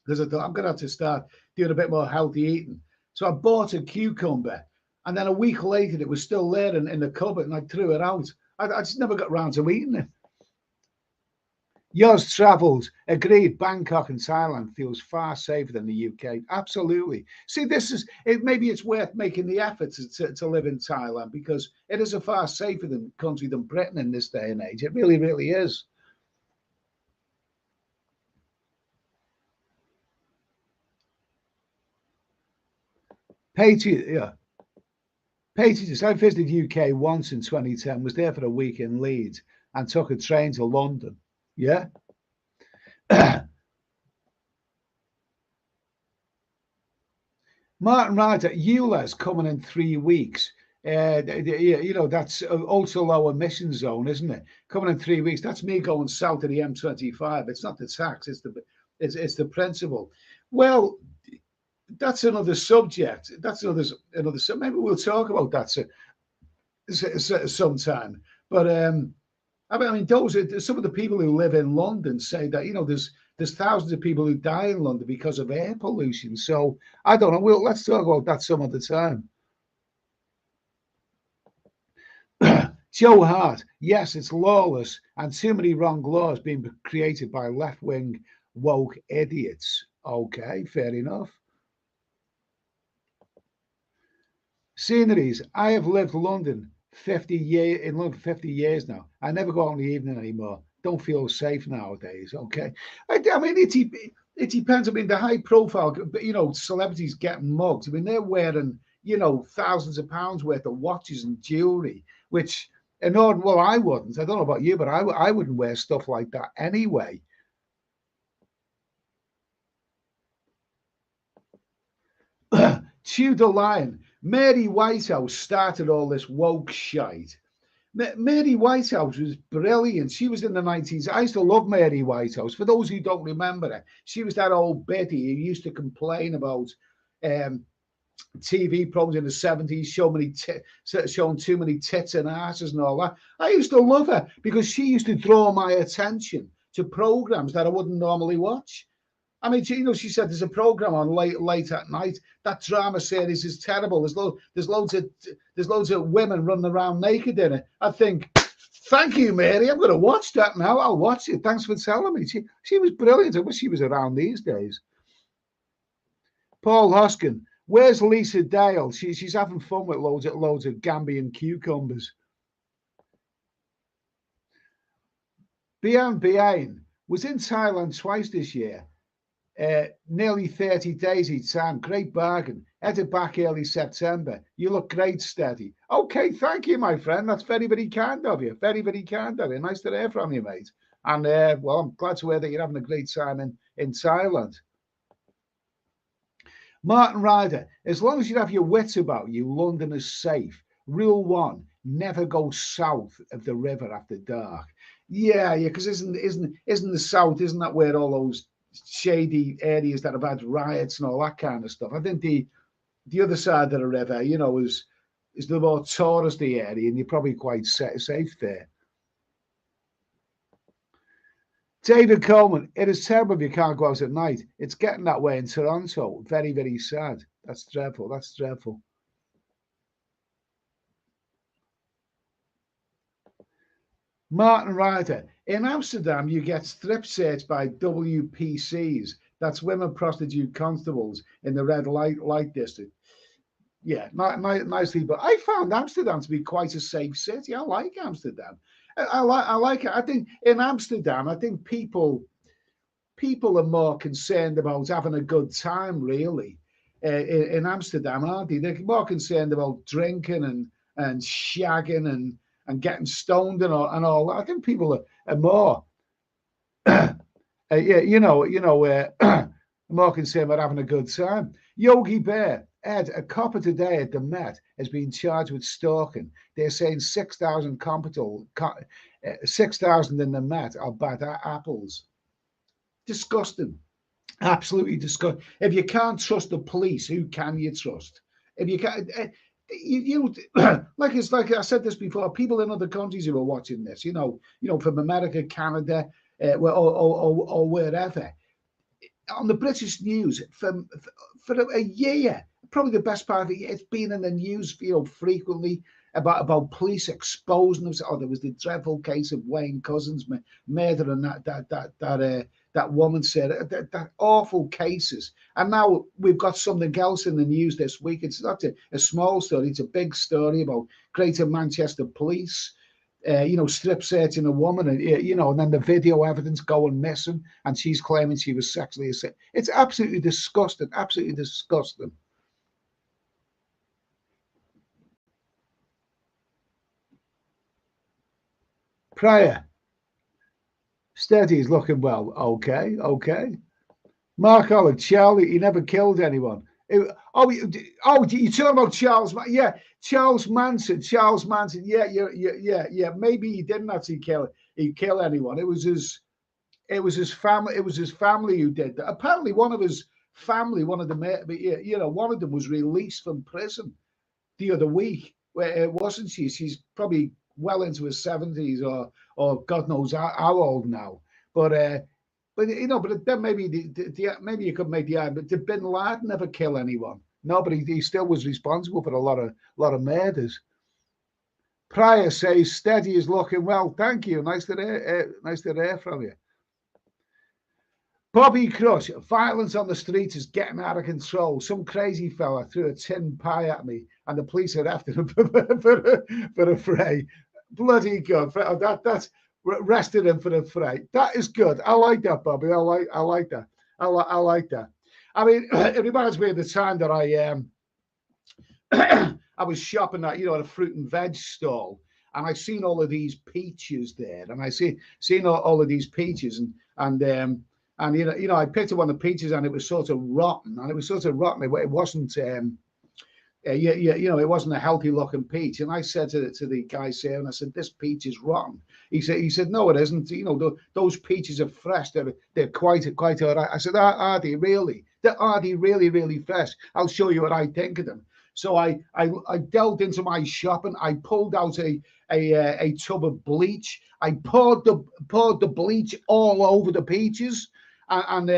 because I thought I'm going to have to start doing a bit more healthy eating. So I bought a cucumber, and then a week later, it was still there in the cupboard, and I threw it out. I just never got around to eating it. Yours travels. Agreed. Bangkok and Thailand feels far safer than the UK. Absolutely. See, this is it. Maybe it's worth making the effort to live in Thailand because it is a far safer country than Britain in this day and age. It really, really is. Patriot, yeah. Patriots. I visited UK once in 2010. Was there for a week in Leeds and took a train to London. Yeah. Martin Ryder, EULA's coming in 3 weeks. That's ultra low emission zone, isn't it? Coming in 3 weeks. That's me going south of the M25. It's not the tax, it's the principle. Well, that's another subject. That's another. Maybe we'll talk about that sometime. But I mean, those are some of the people who live in London say that there's thousands of people who die in London because of air pollution. So I don't know. Let's talk about that some other time. Joe Hart, yes, it's lawless and too many wrong laws being created by left-wing woke idiots. Okay, fair enough. Sceneries. I have lived London 50 years now. I never go out in the evening anymore. Don't feel safe nowadays. Okay, I mean it depends. I mean the high profile, celebrities getting mugged. I mean they're wearing thousands of pounds worth of watches and jewelry, which well I wouldn't. I don't know about you, but I wouldn't wear stuff like that anyway. Tudor Lion. Mary Whitehouse started all this woke shite. Mary Whitehouse was brilliant. She was in the 19s. I used to love Mary Whitehouse. For those who don't remember her, she was that old Betty who used to complain about TV programs in the 70s, showing too many tits and asses and all that. I used to love her because she used to draw my attention to programs that I wouldn't normally watch. I mean, she said there's a program on late at night. That drama series is terrible. There's loads of women running around naked in it. I think, thank you, Mary. I'm going to watch that now. I'll watch it. Thanks for telling me. She was brilliant. I wish she was around these days. Paul Hoskin, where's Lisa Dale? She's having fun with loads of Gambian cucumbers. Bian Bian was in Thailand twice this year. Nearly 30 days each time. Great bargain. Headed back early September. You look great, steady. Okay, thank you, my friend. That's very, very kind of you. Very, very kind of you. Nice to hear from you, mate. And well, I'm glad to hear that you're having a great time in Thailand. Martin Ryder, as long as you have your wits about you, London is safe. Rule 1, never go south of the river after dark. Yeah, because isn't the south, isn't that where all those shady areas that have had riots and all that kind of stuff? I think the other side of the river, is the more touristy area, and you're probably quite safe there. David Coleman, it is terrible if you can't go out at night. It's getting that way in Toronto. Very, very sad. That's dreadful. That's dreadful. Martin Ryder, in Amsterdam, you get strip searched by WPCs. That's women prostitute constables in the red light district. Yeah, nicely. But I found Amsterdam to be quite a safe city. I like Amsterdam. I like it. I think in Amsterdam, I think people are more concerned about having a good time, really. In Amsterdam, aren't they? They're more concerned about drinking and shagging and getting stoned and all that. I think people are more, more concerned about having a good time. Yogi Bear, Ed, a copper today at the Met has been charged with stalking. They're saying 6,000 6,000 in the Met are bad apples. Disgusting. Absolutely disgusting. If you can't trust the police, who can you trust? If you can't, like I said this before, people in other countries who are watching this, from America, Canada, or wherever, on the British news for a year, probably the best part of it, it's been in the news, frequently about police exposing them. Oh, there was the dreadful case of Wayne Couzens murdering that woman, said that awful cases. And now we've got something else in the news this week. It's not a small story, it's a big story about Greater Manchester Police, strip searching a woman, and then the video evidence going missing, and she's claiming she was sexually assaulted. It's absolutely disgusting, absolutely disgusting. Pryor, Steady's looking well. Okay. Mark Olive, Charlie, he never killed anyone. You're talking about Charles? Yeah, Charles Manson. Yeah. Maybe he didn't actually kill anyone. It was his family. It was his family who did that. Apparently, one of his family, one of them, one of them was released from prison the other week. Where it wasn't she? She's probably well into her 70s or God knows how old now. But but then maybe maybe you could make the argument. Did Bin Laden never kill anyone? No, but he still was responsible for a lot of murders. Pryor says steady is looking well. Thank you. Nice to hear from you. Bobby Crush, violence on the streets is getting out of control. Some crazy fella threw a tin pie at me, and the police are after him for a fray. Bloody good. That's arrested him for the fray. That is good. I like that, Bobby. I like that. I like that. I mean, it reminds me of the time that I was shopping at at a fruit and veg stall, and I seen all of these peaches there, and I seen all of these peaches, and I picked up one of the peaches, and it was sort of rotten, It wasn't, it wasn't a healthy looking peach. And I said to the guy there, and I said, "This peach is rotten." He said, "No, it isn't. Those peaches are fresh. They're quite all right." I said, "Are they really? Are they really, really fresh? I'll show you what I think of them." So I delved into my shop, and I pulled out a tub of bleach. I poured the bleach all over the peaches. And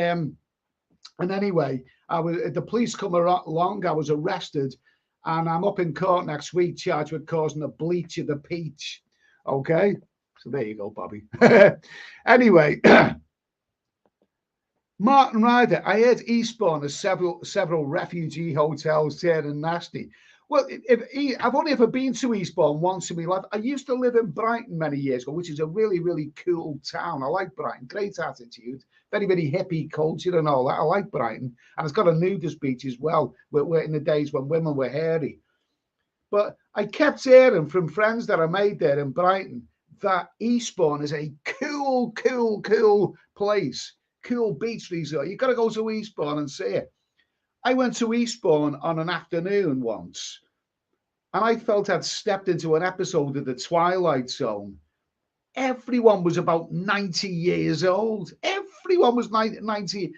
anyway, the police come along. I was arrested, and I'm up in court next week, charged with causing the bleach of the peach. Okay, so there you go, Bobby. Anyway, Martin Ryder, I heard Eastbourne has several refugee hotels here in Nasty. Well, I've only ever been to Eastbourne once in my life. I used to live in Brighton many years ago, which is a really, really cool town. I like Brighton. Great attitude. Very, very hippie culture and all that. I like Brighton. And it's got a nudist beach as well. We're in the days when women were hairy. But I kept hearing from friends that I made there in Brighton that Eastbourne is a cool place. Cool beach resort. You've got to go to Eastbourne and see it. I went to Eastbourne on an afternoon once, and I felt I'd stepped into an episode of The Twilight Zone. Everyone was about 90 years old. Everyone was 90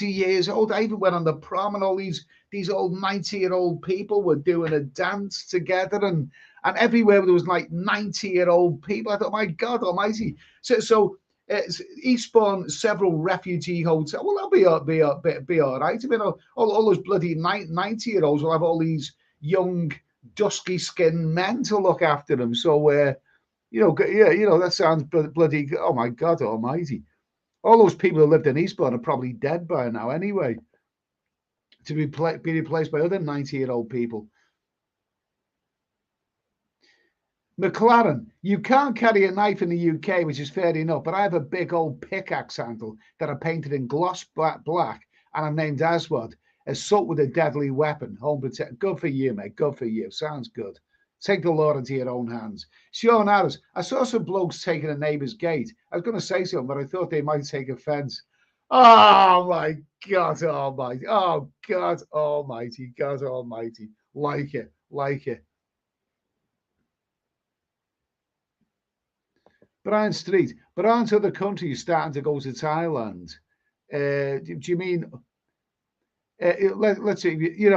years old. I even went on the prom, and all these old 90-year-old people were doing a dance together, and everywhere there was like 90-year-old people. I thought, my God almighty. So Eastbourne, several refugee hotels. Well, that'll be all right. I mean, all those bloody 90-year-olds will have all these young, dusky-skinned men to look after them. So, that sounds bloody. Oh my God almighty! All those people who lived in Eastbourne are probably dead by now anyway. To be replaced by other 90-year-old people. McLaren, you can't carry a knife in the UK, which is fair enough, but I have a big old pickaxe handle that I painted in gloss black, and I'm named Aswad. Assault with a deadly weapon. Home protect. Good for you, mate. Good for you. Sounds good. Take the law into your own hands. Sean Harris, I saw some blokes taking a neighbour's gate. I was going to say something, but I thought they might take offence. Oh, my God almighty. Oh, God almighty. God almighty. Like it. Brian Street, but aren't other countries starting to go to Thailand? Do you mean, let's see,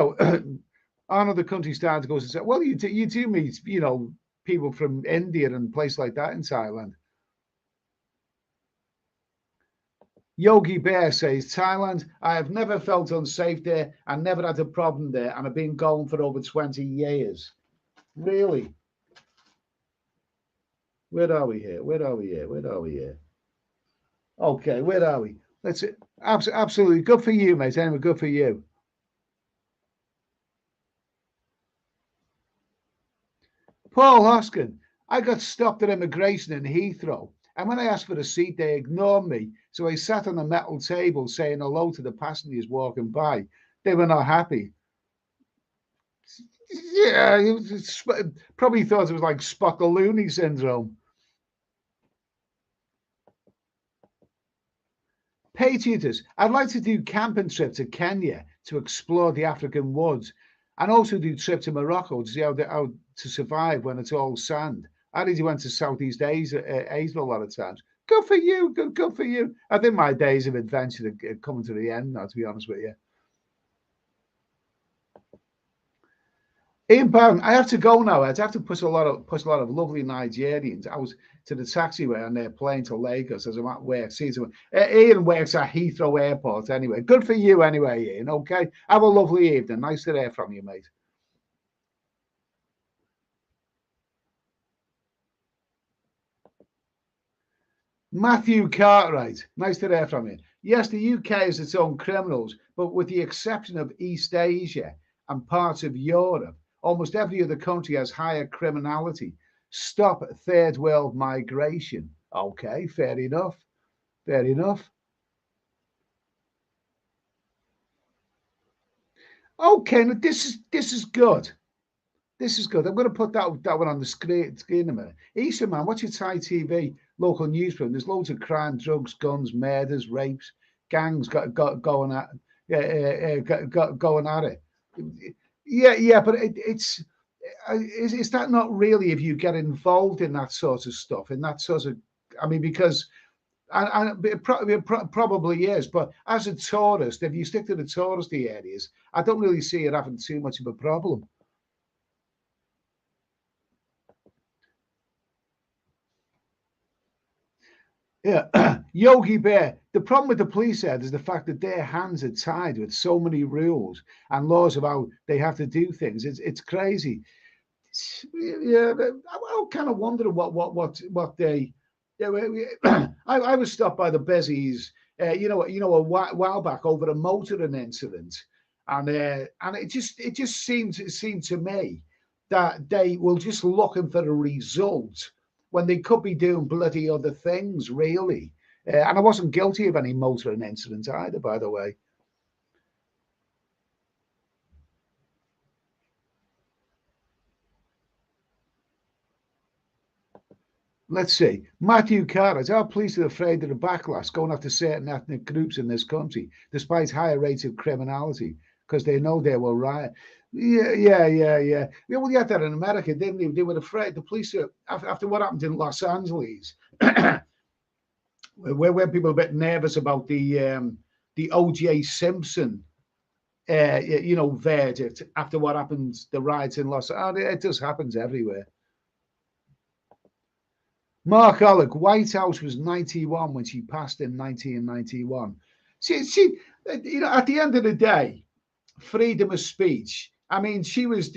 aren't other countries starting to go to Thailand? Well, you do meet, people from India and places like that in Thailand. Yogi Bear says, Thailand, I have never felt unsafe there. I never had a problem there, and I've been going for over 20 years. Really? Where are we here? Okay, where are we? Let's see. Absolutely. Good for you, mate. Anyway, good for you. Paul Hoskin, I got stopped at immigration in Heathrow. And when I asked for a seat, they ignored me. So I sat on a metal table saying hello to the passengers walking by. They were not happy. Yeah, probably thought it was like Spot the Looney syndrome. Patriotus, I'd like to do camping trip to Kenya to explore the African woods, and also do trip to Morocco to see how to survive when it's all sand. I really went to Southeast Asia a lot of times. Good for you. I think my days of adventure are coming to the end now, to be honest with you. Ian Barron, I have to go now. I have to push a lot of lovely Nigerians out to the taxiway on their plane to Lagos as I'm at work. See, so, Ian works at Heathrow Airport anyway. Good for you anyway, Ian. Okay, have a lovely evening. Nice to hear from you, mate. Matthew Cartwright, nice to hear from you. Yes, the UK has its own criminals, but with the exception of East Asia and parts of Europe, almost every other country has higher criminality. Stop third world migration. Okay, fair enough. Fair enough. Okay, now this is good. This is good. I'm going to put that one on the screen a minute. Easter man, what's your Thai TV local newsroom? There's loads of crime, drugs, guns, murders, rapes, gangs going at going at it. Yeah, yeah, but is that not really if you get involved in that sort of stuff, in that sort of, I mean, because and it probably is, but as a tourist, if you stick to the touristy areas, I don't really see it having too much of a problem. Yeah, Yogi Bear. The problem with the police Ed, is the fact that their hands are tied with so many rules and laws about they have to do things. It's crazy. Yeah, I'm kind of wondering what they. Yeah, I was stopped by the Bezies, a while back over a motoring incident, and it just seemed to me that they were just looking for a result when they could be doing bloody other things, really. And I wasn't guilty of any motoring incident either, by the way. Let's see. Matthew Carter, our police are afraid of the backlash going after certain ethnic groups in this country, despite higher rates of criminality, because they know they will riot. Yeah, yeah, yeah, yeah. Yeah, well, you had that in America, didn't they? They were afraid. The police, after what happened in Los Angeles, where people were a bit nervous about the O.J. Simpson, verdict after what happened, the riots in Los Angeles. It just happens everywhere. Mark Alec, White House was 91 when she passed in 1991. At the end of the day, freedom of speech. I mean, she was,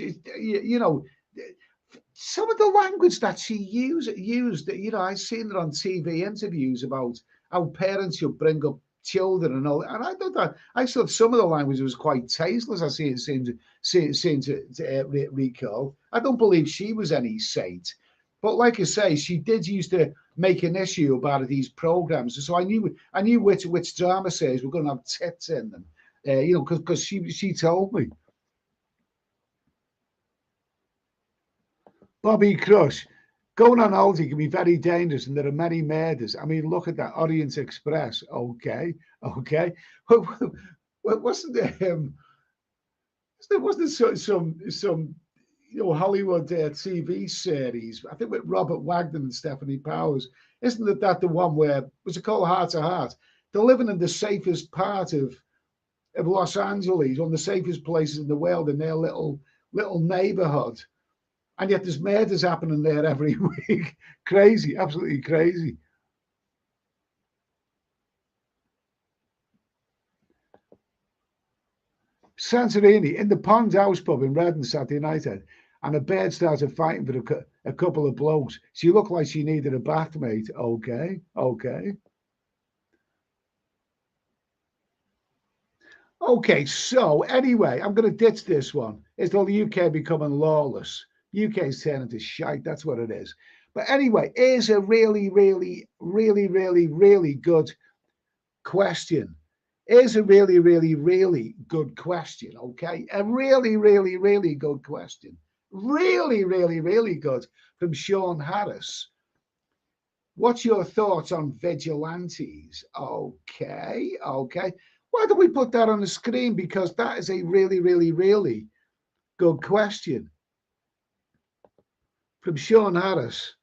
some of the language that she used, I've seen it on TV interviews about how parents should bring up children and all. And I thought I thought some of the language was quite tasteless. I see it seemed to recall. I don't believe she was any saint. But like I say, she did used to make an issue about these programs. So I knew which drama series were going to have tits in them. Because she told me. Bobby Crush. Going on holiday can be very dangerous, and there are many murders. I mean, look at that Orient Express. Okay, okay. Wasn't there? Wasn't there some Hollywood TV series? I think with Robert Wagner and Stephanie Powers. Isn't that the one where was it called Heart to Heart? They're living in the safest part of Los Angeles, one of the safest places in the world, in their little neighborhood. And yet there's murders happening there every week. Crazy, absolutely crazy. Santorini, in the Pond House pub in Redden Saturday night, and a bird started fighting for a couple of blokes. She looked like she needed a bath, mate. Okay, okay. Okay, so anyway, I'm going to ditch this one. Is the UK becoming lawless? UK's turning to shite. That's what it is. But anyway, here's a really, really, really, really, really good question. Here's a really, really, really good question. Okay, a really, really, really good question. Really, really, really good from Sean Harris. What's your thoughts on vigilantes? Okay, okay. Why don't we put that on the screen? Because that is a really, really, really good question from Sean Harris.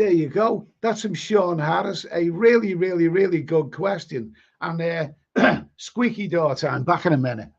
There you go. That's from Sean Harris. A really, really, really good question. And squeaky door time. Back in a minute.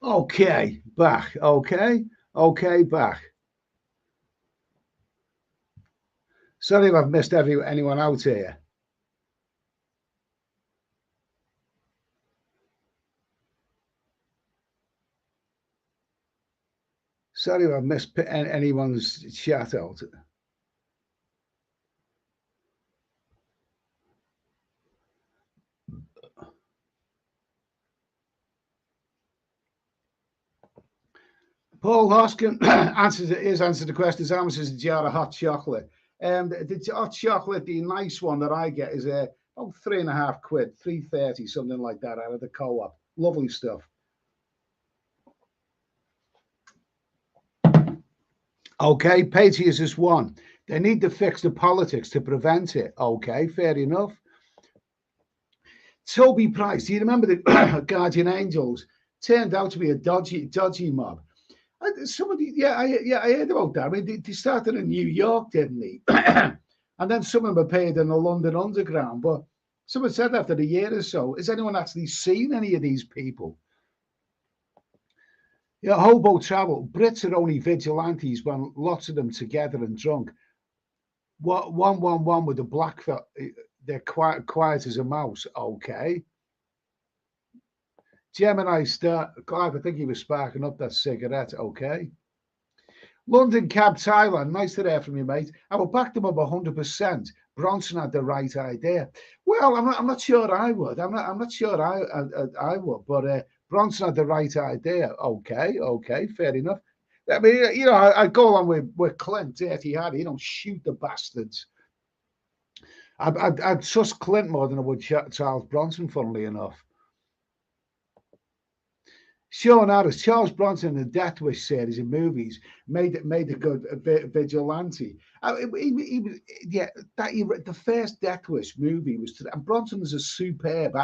Okay, back. Okay, back. Sorry if I've missed anyone out here. Sorry if I've missed anyone's chat out. Paul Hoskin answered the question. How much is a jar of hot chocolate? The hot chocolate, the nice one that I get is about £3.50, £3.30, something like that, out of the co-op. Lovely stuff. Okay, Patriots is one. They need to fix the politics to prevent it. Okay, fair enough. Toby Price, do you remember the Guardian Angels? Turned out to be a dodgy mob. I heard about that. I mean, they started in New York, didn't they? And then some of them appeared in the London Underground. But someone said after a year or so, has anyone actually seen any of these people? Yeah, hobo travel. Brits are only vigilantes when lots of them together and drunk. What 111 with the black? They're quiet as a mouse. Okay. Gemini Star, Clive, I think he was sparking up that cigarette. Okay. London Cab Thailand, nice to hear from you, mate. I will back them up 100%. Bronson had the right idea. Well, I'm not sure I would. I'm not sure I would, but Bronson had the right idea. Okay, fair enough. I mean, you know, I'd go along with Clint, Dirty Harry, you know, shoot the bastards. I'd trust Clint more than I would Charles Bronson, funnily enough. Sean Harris, Charles Bronson in the Death Wish series of movies made a good vigilante. The first Death Wish movie was, and Bronson is a superb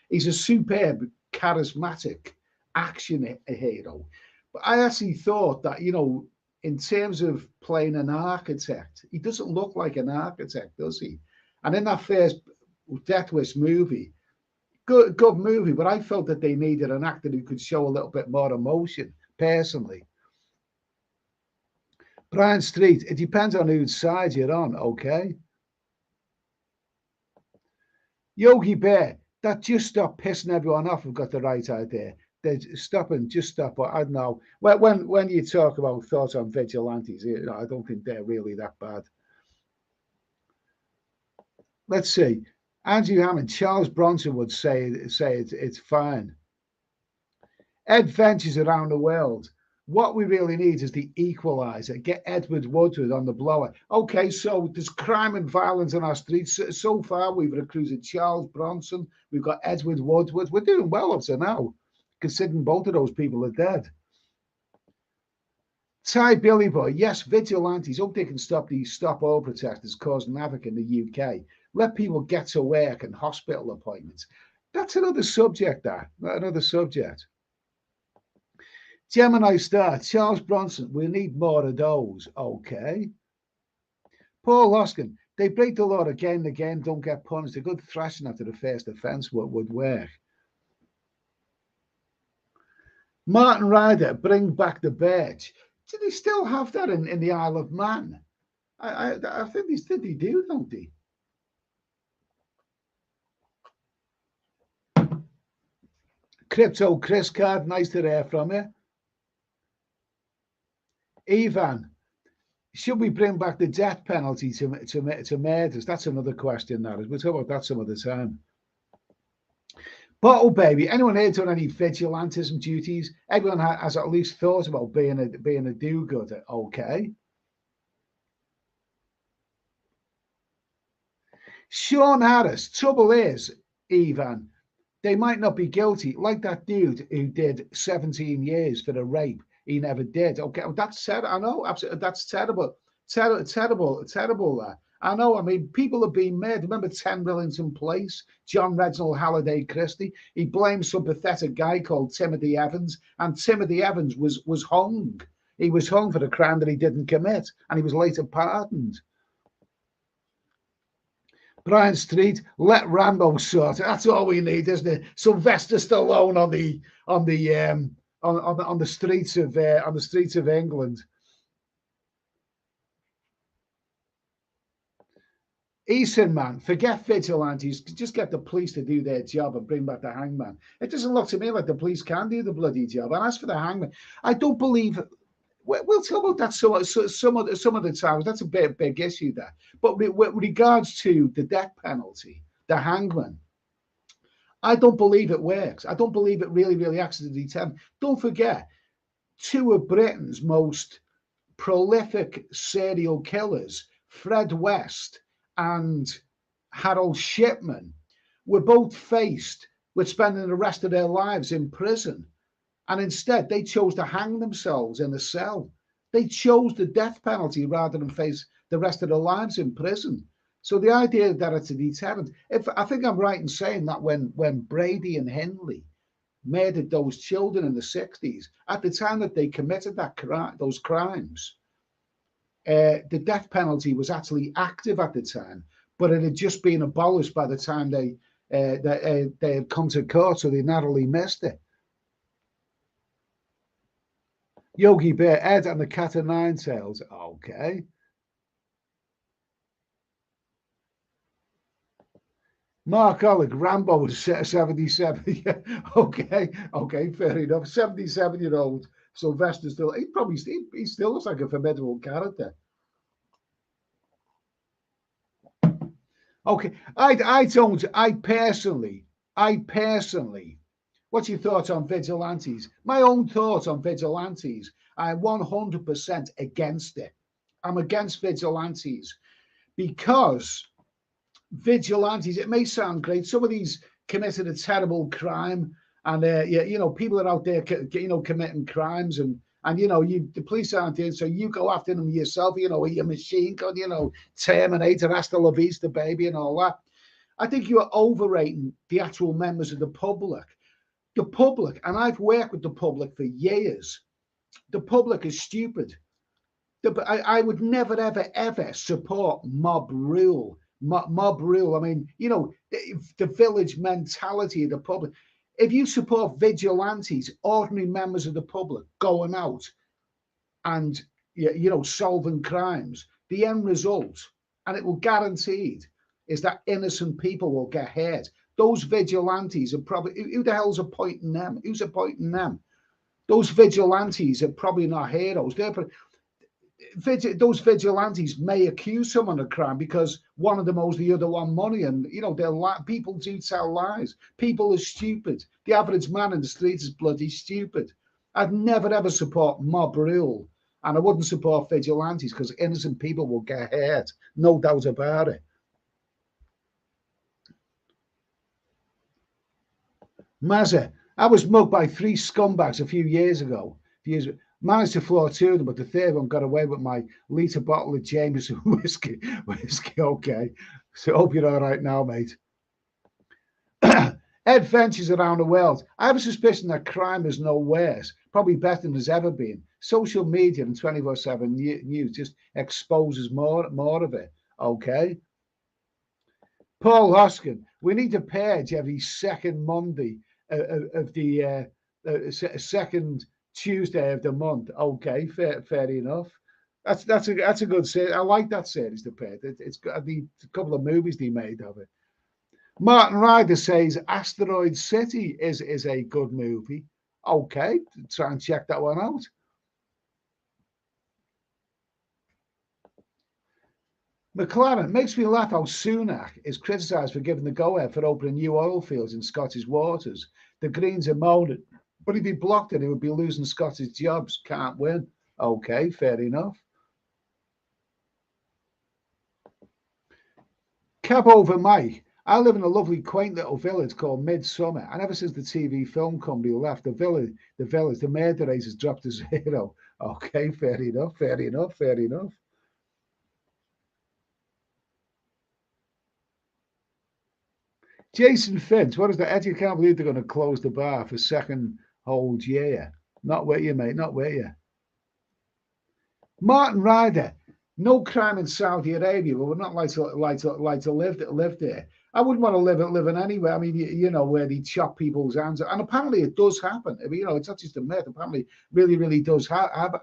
he's a superb, charismatic action hero. But I actually thought that, you know, in terms of playing an architect, he doesn't look like an architect, does he? And in that first Death Wish movie, good movie, but I felt that they needed an actor who could show a little bit more emotion, personally. Brian Street, it depends on whose side you're on, okay? Yogi Bear, that just stop pissing everyone off. We've got the right idea. They're stopping, just stop. I don't know. When you talk about thoughts on vigilantes, I don't think they're really that bad. Let's see. Andrew Hammond, Charles Bronson would say it's fine. Ed ventures around the world. What we really need is the equalizer. Get Edward Woodward on the blower. Okay, so there's crime and violence on our streets. So far, we've recruited Charles Bronson. We've got Edward Woodward. We're doing well up to now, considering both of those people are dead. Ty Billy Boy, yes, vigilantes. Hope they can stop these stop oil protesters causing havoc in the UK. Let people get to work and hospital appointments. That's another subject, another subject. Gemini Star, Charles Bronson, we need more of those. Okay. Paul Hoskin, they break the law again and again, don't get punished. A good thrashing after the first offence would work. Martin Ryder, bring back the birch. Do they still have that in the Isle of Man? I think they do, don't they? Crypto Chris Card, nice to hear from you. Ivan, should we bring back the death penalty to murders? That's another question, that is. We'll talk about that some other time. Bottle Baby, anyone here done any vigilantism duties? Everyone has at least thought about being a do-gooder. Okay. Sean Harris, trouble is, Ivan, they might not be guilty, like that dude who did 17 years for a rape. He never did. Okay, that's terrible. I know, absolutely, that's terrible. Terrible. I know. I mean, people have been made. Remember 10 Rillington Place? John Reginald Halliday Christie. He blamed some pathetic guy called Timothy Evans, and Timothy Evans was hung. He was hung for the crime that he didn't commit, and he was later pardoned. Brian Street, let Rambo sort it. That's all we need, isn't it? Sylvester Stallone on the streets of England. Eastern man, forget vigilantes. Just get the police to do their job and bring back the hangman. It doesn't look to me like the police can do the bloody job. And as for the hangman, I don't believe. We'll talk about that some of the times. That's a big issue there. But with regards to the death penalty, the hangman, I don't believe it works. I don't believe it really acts as a deterrent. Don't forget, two of Britain's most prolific serial killers, Fred West and Harold Shipman, were both faced with spending the rest of their lives in prison. And instead, they chose to hang themselves in a cell. They chose the death penalty rather than face the rest of their lives in prison. So the idea that it's a deterrent, I think I'm right in saying that when Brady and Hindley murdered those children in the 60s, at the time that they committed those crimes, the death penalty was actually active at the time, but it had just been abolished by the time they had come to court, so they narrowly missed it. Yogi Bear, Ed and the Cat o' Nine Tails. Okay. Mark Oleg, Rambo was 77. Yeah. Okay, fair enough. 77-year-old Sylvester still. He still looks like a formidable character. Okay, I personally. What's your thoughts on vigilantes? My own thoughts on vigilantes. I'm 100% against it. I'm against vigilantes because vigilantes, it may sound great. Some of these committed a terrible crime, and people are out there, committing crimes, and the police aren't in, so you go after them yourself, with your machine gun, Terminator, hasta la vista, baby, and all that. I think you are overrating the actual members of the public. The public, and I've worked with the public for years, the public is stupid. I would never, ever, ever support mob rule. Mob rule. I mean, you know, the village mentality of the public. If you support vigilantes, ordinary members of the public going out and you know solving crimes, the end result, and it will guaranteed, is that innocent people will get hurt. Those vigilantes are probably who the hell's appointing them? Who's appointing them? Those vigilantes are probably not heroes. Those vigilantes may accuse someone of crime because one of them owes the other one money, and you know people do tell lies. People are stupid. The average man in the streets is bloody stupid. I'd never ever support mob rule, and I wouldn't support vigilantes because innocent people will get hurt, no doubt about it. Mazza, I was mugged by 3 scumbags a few years ago. Managed to floor 2 of them, but the third one got away with my litre bottle of Jameson whiskey. Okay. So hope you're all right now, mate. Ed ventures around the world. I have a suspicion that crime is no worse, probably better than it's ever been. Social media and 24/7 news just exposes more of it. Okay. Paul Hoskin, we need to purge every second Monday of the second Tuesday of the month. Okay, fair enough. That's a good series. I like that series. The pet. It's got a couple of movies they made of it. Martin Ryder says Asteroid City is a good movie. Okay, try and check that one out. McLaren makes me laugh how Sunak is criticised for giving the go-ahead for opening new oil fields in Scottish waters. The Greens are moaning, but if he blocked it, he would be losing Scottish jobs. Can't win. Okay, fair enough. Cap over Mike. I live in a lovely, quaint little village called Midsummer, and ever since the TV film company left, the murder rate has dropped to 0. Okay, fair enough. Jason Finch, what is that? I can't believe they're going to close the bar for second whole year. Not with you, mate. Not with you. Martin Ryder, no crime in Saudi Arabia, but we're not like to live there. I wouldn't want to live in anywhere. I mean, you know, where they chop people's hands, and apparently it does happen. I mean, you know, it's not just a myth. Apparently, really does happen. Happen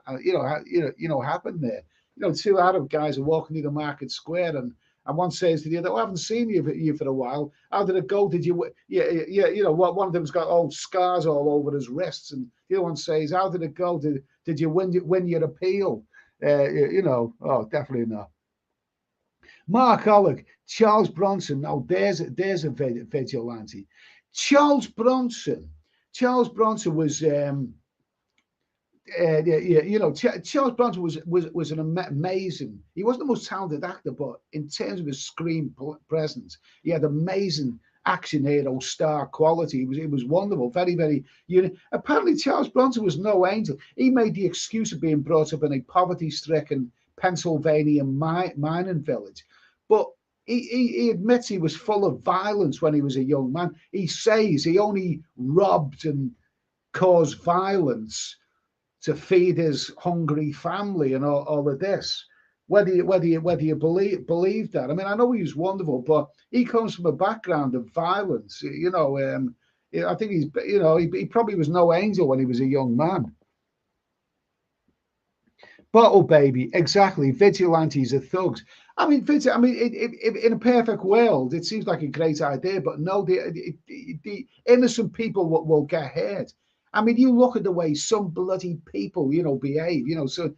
there. You know, 2 Arab guys are walking through the market square, and one says to the other, "I haven't seen you for a while. How did it go? Did you? Yeah. You know, one of them's got old scars all over his wrists, and the other one says, "How did it go? Did you win your appeal?" You know, oh, definitely not. Mark Ollick, Charles Bronson. Now there's a vigilante. Charles Bronson was you know, Charles Bronson was an amazing. He wasn't the most talented actor, but in terms of his screen presence, he had amazing action hero star quality. It was wonderful, very. Apparently, Charles Bronson was no angel. He made the excuse of being brought up in a poverty-stricken Pennsylvania mining village, but he admits he was full of violence when he was a young man. He says he only robbed and caused violence to feed his hungry family and all of this. Whether you believe that, I mean, I know he's wonderful, but he comes from a background of violence. You know, I think he probably was no angel when he was a young man. Bottle baby, exactly. Vigilantes are thugs. I mean, in a perfect world, it seems like a great idea, but no, the innocent people will get hurt. I mean, you look at the way some bloody people, you know, behave. You know, so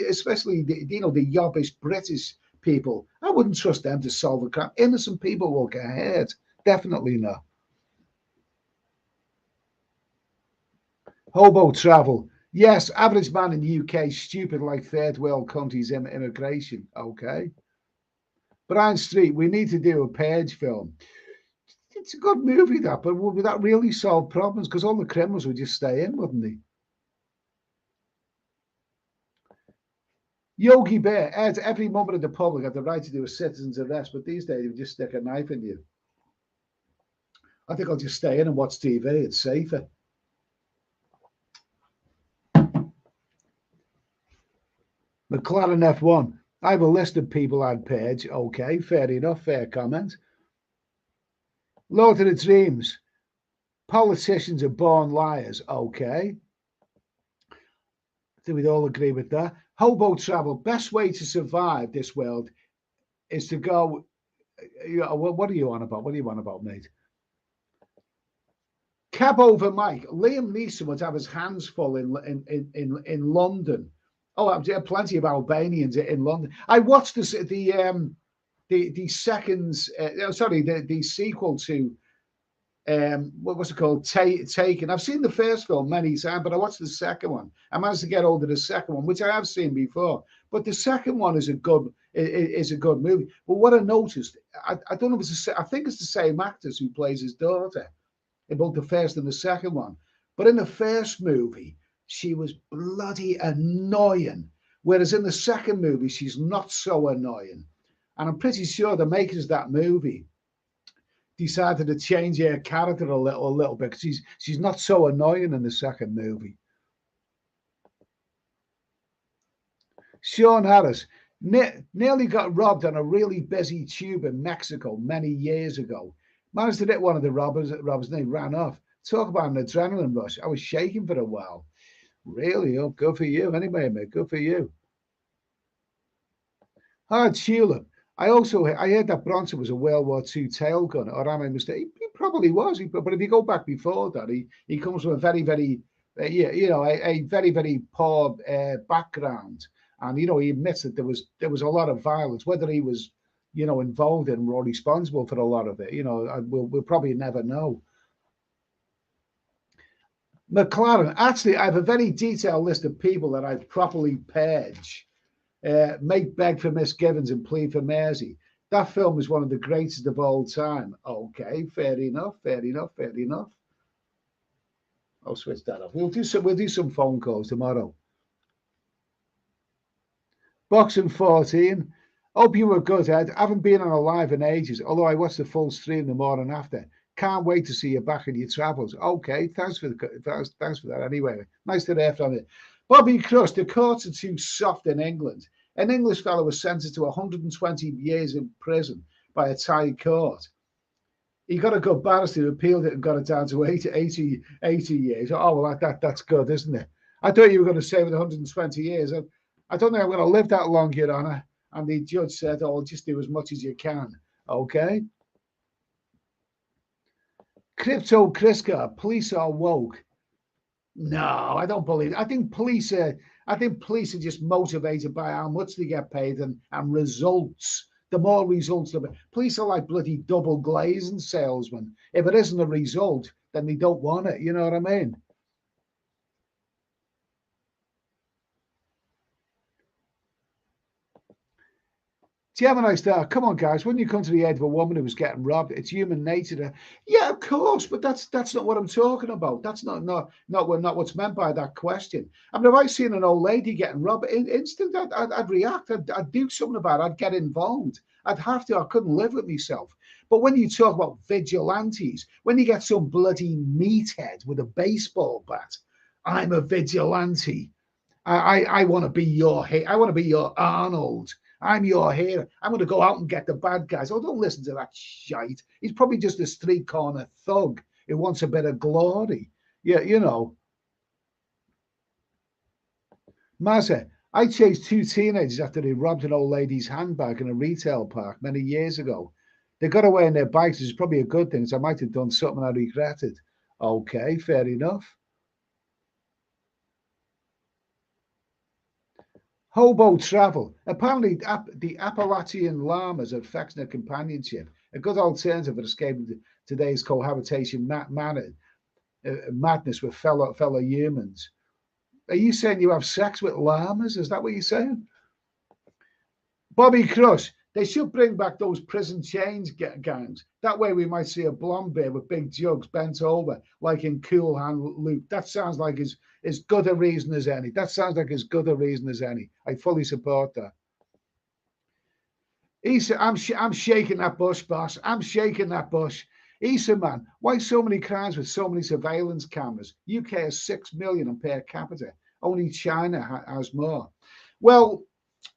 especially the yobbish British people. I wouldn't trust them to solve a crime. Innocent people will get hurt. Definitely not. Hobo travel. Yes, average man in the UK, stupid like third world countries immigration. Okay. Brian Street, we need to do a Page film. It's a good movie, that, but would that really solve problems? Because all the criminals would just stay in, wouldn't they? Yogi Bear adds every member of the public have the right to do a citizen's arrest, but these days they just stick a knife in you. I think I'll just stay in and watch TV. It's safer. McLaren F1. I have a list of people I'd page. Okay, fair enough, fair comment. Lord of the Dreams. Politicians are born liars. Okay. Do we all agree with that? Hobo travel. Best way to survive this world is to go. What are you on about? What are you on about, mate? Cab over Mike. Liam Neeson would have his hands full in London. Oh, plenty of Albanians in London. I watched the second, sorry, the sequel to what was it called? Taken. I've seen the first film many times, but I watched the second one. I managed to get hold of the second one, which I have seen before. But the second one is a good movie. But what I noticed, I don't know if it's I think it's the same actors who plays his daughter in both the first and the second one. But in the first movie, she was bloody annoying, whereas in the second movie, she's not so annoying. And I'm pretty sure the makers of that movie decided to change her character a little bit because she's not so annoying in the second movie. Sean Harris nearly got robbed on a really busy tube in Mexico many years ago. Managed to hit one of the robbers and they ran off. Talk about an adrenaline rush. I was shaking for a while. Really? Oh, good for you. Anyway, mate, good for you. Hard Tulip. I heard that Bronson was a World War II tail gunner, or am I mistaken? He probably was. But if you go back before that, he comes from a very, very, a very, very poor background, and he admits that there was a lot of violence. Whether he was, involved in or responsible for a lot of it, we'll probably never know. McLaren. Actually, I have a very detailed list of people that I've properly purged. Make beg for misgivings and plead for mercy. That film is one of the greatest of all time. Okay, fair enough. I'll switch that off. We'll do some phone calls tomorrow. Boxing 14. Hope you were good, Ed. Haven't been on a live in ages, although I watched the full stream the morning after. Can't wait to see you back in your travels. Okay, thanks for that. Anyway, nice to hear from you. Bobby Crust, the courts are too soft in England. An English fellow was sentenced to 120 years in prison by a Thai court. He got a good barrister who appealed it and got it down to 80 years. Oh, well, that's good, isn't it? I thought you were going to say with 120 years. I don't think I'm going to live that long, Your Honour. And the judge said, oh, just do as much as you can. Okay. Crypto Crisca, police are woke. No, I don't believe it. I think police are just motivated by how much they get paid and results. The more results, the better. Police are like bloody double glazing salesmen. If it isn't a result, then they don't want it. You know what I mean? Do you have a nice day? Come on, guys. When you come to the aid of a woman who was getting robbed, it's human nature to, yeah, of course, but that's not what I'm talking about. That's not what's meant by that question. I mean, if I seen an old lady getting robbed, instant, I'd react. I'd do something about it. I'd get involved. I'd have to. I couldn't live with myself. But when you talk about vigilantes, when you get some bloody meathead with a baseball bat, I'm a vigilante. I want to be your I want to be your Arnold. I'm your hero. I'm going to go out and get the bad guys. Oh, don't listen to that shite. He's probably just a street corner thug who wants a bit of glory. Yeah, Mazza, I chased two teenagers after they robbed an old lady's handbag in a retail park many years ago. They got away on their bikes, which is probably a good thing, so I might have done something I regretted. Okay, fair enough. Hobo travel. Apparently, the Appalachian llamas are affectionate companionship, a good alternative for escaping today's cohabitation madness with fellow humans. Are you saying you have sex with llamas? Is that what you're saying? Bobby Crush. They should bring back those prison change gangs. That way we might see a blonde bear with big jugs bent over, like in Cool Hand Luke. That sounds like as good a reason as any. That sounds like as good a reason as any. I fully support that. Issa, I'm shaking that bush, boss. I'm shaking that bush. Issa, man, why so many crimes with so many surveillance cameras? UK has 6 million per capita. Only China has more. Well,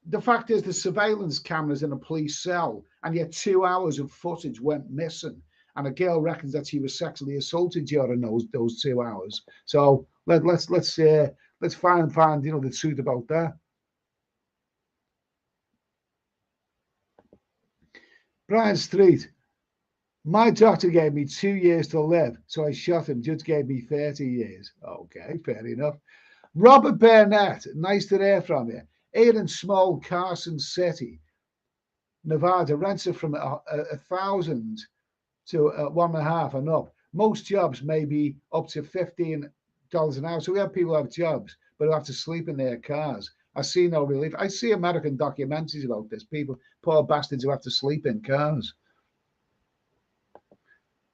The fact is, the surveillance cameras in a police cell, and yet 2 hours of footage went missing. And a girl reckons that she was sexually assaulted during those 2 hours. So let's find the truth about that. Brian Street. My doctor gave me 2 years to live, so I shot him. Judge gave me 30 years. Okay, fair enough. Robert Burnett, nice to hear from you. Aidan Small, Carson City, Nevada, rents it from 1,000 to 1.5 and up. Most jobs may be up to $15 an hour. So we have people who have jobs, but who have to sleep in their cars. I see no relief. I see American documentaries about this. People, poor bastards who have to sleep in cars.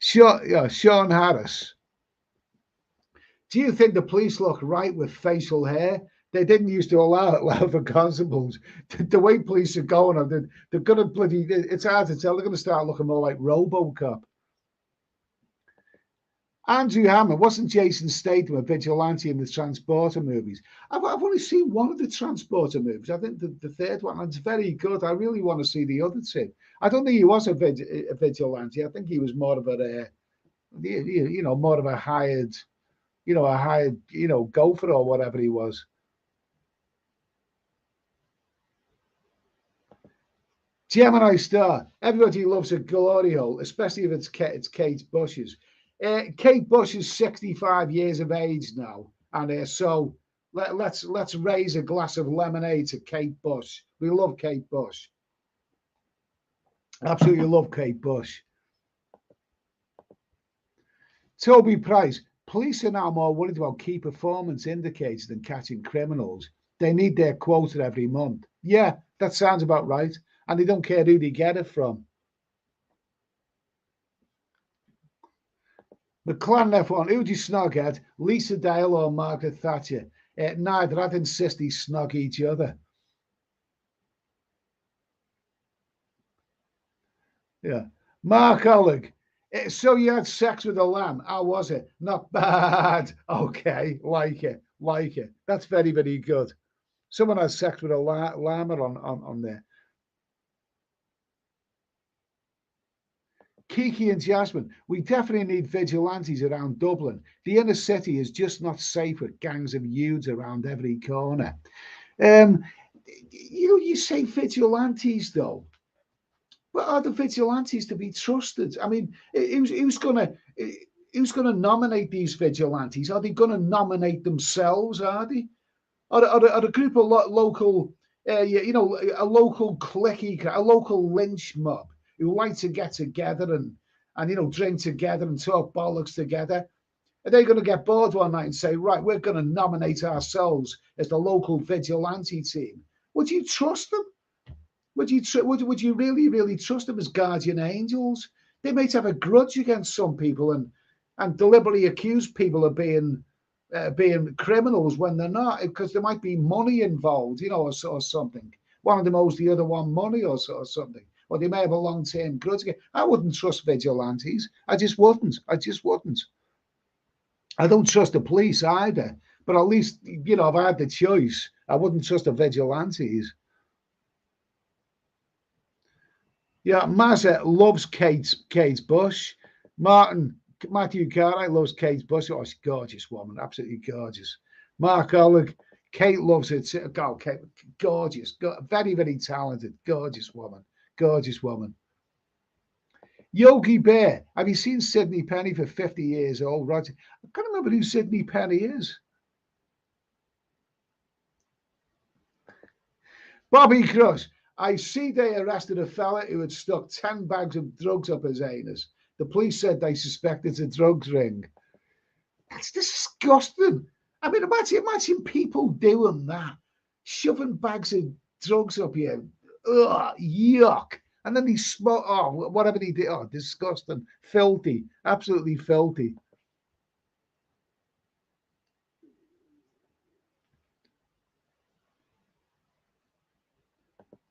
Sean Harris. Do you think the police look right with facial hair? They didn't used to allow for constables. The way police are going, they're going to bloody, it's hard to tell. They're going to start looking more like RoboCop. Andrew Hammer, wasn't Jason Statham a vigilante in the Transporter movies? I've only seen one of the Transporter movies. I think the third one, and it's very good. I really want to see the other two. I don't think he was a vigilante. I think he was more of more of a hired, gopher or whatever he was. Gemini Star. Everybody loves a glory hole, especially if it's Kate Bush's. Kate Bush is 65 years of age now, and so let's raise a glass of lemonade to Kate Bush. We love Kate Bush. Absolutely love Kate Bush. Toby Price. Police are now more worried about key performance indicators than catching criminals. They need their quota every month. Yeah, that sounds about right. And they don't care who they get it from. McLaren F1, who do you snog at? Lisa Dale or Margaret Thatcher? Neither. I'd insist they snog each other. Yeah. Mark Oleg. So you had sex with a lamb. How was it? Not bad. Okay. Like it. That's very, very good. Someone has sex with a llama on there. Kiki and Jasmine, we definitely need vigilantes around Dublin. The inner city is just not safe with gangs of youths around every corner. You say vigilantes though, but are the vigilantes to be trusted? I mean, who's going to nominate these vigilantes? Are they going to nominate themselves? Are they? Are a group of local, a local clique, a local lynch mob who like to get together and drink together and talk bollocks together? Are they going to get bored one night and say, right, we're going to nominate ourselves as the local vigilante team? Would you trust them? Would you really, really trust them as guardian angels? They might have a grudge against some people and deliberately accuse people of being criminals when they're not, because there might be money involved, or something. One of them owes the other one money or something. Or they may have a long-term grudge. I wouldn't trust vigilantes. I just wouldn't. I don't trust the police either. But at least, if I had the choice, I wouldn't trust the vigilantes. Yeah, Mazza loves Kate Bush. Matthew Cartwright loves Kate Bush. Oh, she's a gorgeous woman. Absolutely gorgeous. Mark Oleg. Kate loves it. Oh, Kate, gorgeous. Very, very talented. Gorgeous woman. Yogi Bear. Have you seen Sydney Penny for 50 years old, Roger? I can't remember who Sydney Penny is. Bobby Crush. I see they arrested a fella who had stuck 10 bags of drugs up his anus. The police said they suspect it's a drugs ring. That's disgusting. I mean, imagine people doing that, shoving bags of drugs up here. Ugh, yuck. And then he smoke. Oh, whatever he did. Oh, disgusting. Filthy. Absolutely filthy.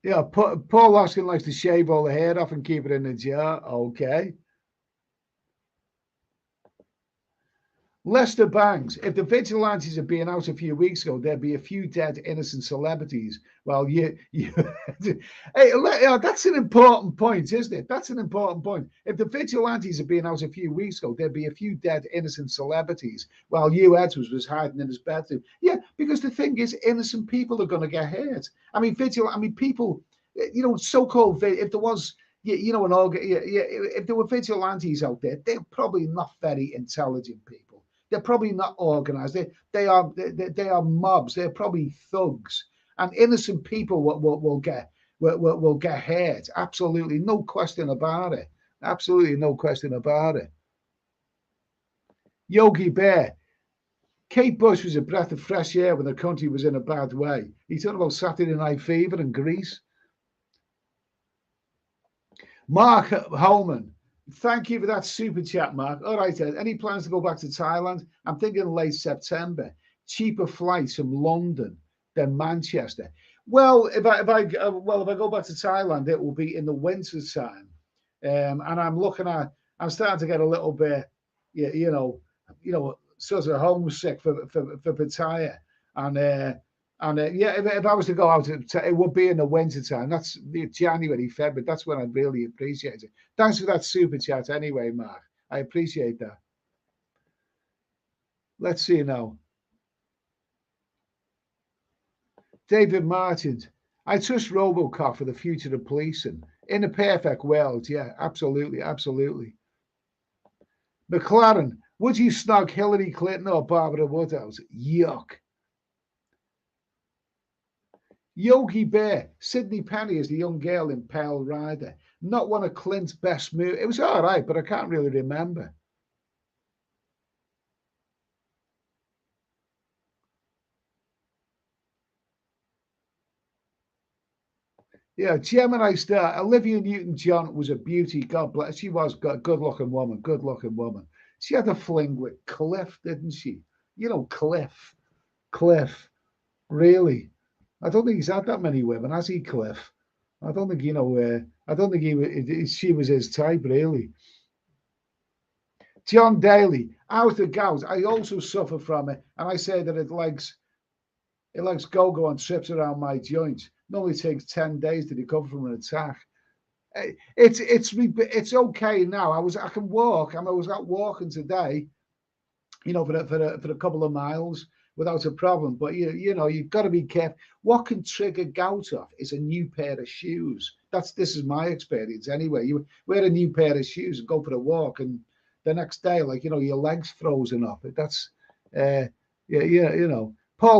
Yeah, Paul Hoskin likes to shave all the hair off and keep it in the jar. Okay. Lester Banks, if the vigilantes had been out a few weeks ago, there'd be a few dead innocent celebrities. Well, hey, that's an important point, isn't it? That's an important point. If the vigilantes had been out a few weeks ago, there'd be a few dead innocent celebrities while Hugh Edwards was hiding in his bedroom. Yeah, because the thing is, innocent people are going to get hurt. I mean, people, so-called, if there was, if there were vigilantes out there, they're probably not very intelligent people. They're probably not organized. They are mobs. They're probably thugs, and innocent people will get hurt. Absolutely, no question about it. Absolutely, no question about it. Yogi Bear, Kate Bush was a breath of fresh air when the country was in a bad way. He's talking about Saturday Night Fever in Greece. Mark Holman, thank you for that super chat, Mark. All right, Ed. Any plans to go back to Thailand? I'm thinking late September. Cheaper flights from London than Manchester. Well, if I go back to Thailand, it will be in the winter time, and I'm starting to get a little bit, sort of homesick for Pattaya, if I was to go out, it would be in the winter time. That's January, February. That's when I'd really appreciate it. Thanks for that super chat anyway, Mark. I appreciate that. Let's see now. David Martins. I trust Robocop for the future of policing. In a perfect world, yeah, absolutely, absolutely. McLaren, would you snog Hillary Clinton or Barbara Woodhouse? Yuck. Yogi Bear, Sydney Penny is the young girl in Pale Rider. Not one of Clint's best movies. It was all right, but I can't really remember. Yeah, Gemini star Olivia Newton-John was a beauty. God bless. She was a good-looking woman. Good-looking woman. She had a fling with Cliff, didn't she? Cliff. Really? I don't think he's had that many women, has he, Cliff? I don't think I don't think she was his type, really. John Daly, out the gout. I also suffer from it, and I say that it likes go-go on trips around my joints. Normally takes 10 days to recover from an attack. It's okay now. I can walk. I was out walking today, for a couple of miles without a problem. But you've got to be careful. What can trigger gout off is a new pair of shoes. This is my experience anyway. You wear a new pair of shoes and go for a walk, and the next day, your legs frozen up. That's Paul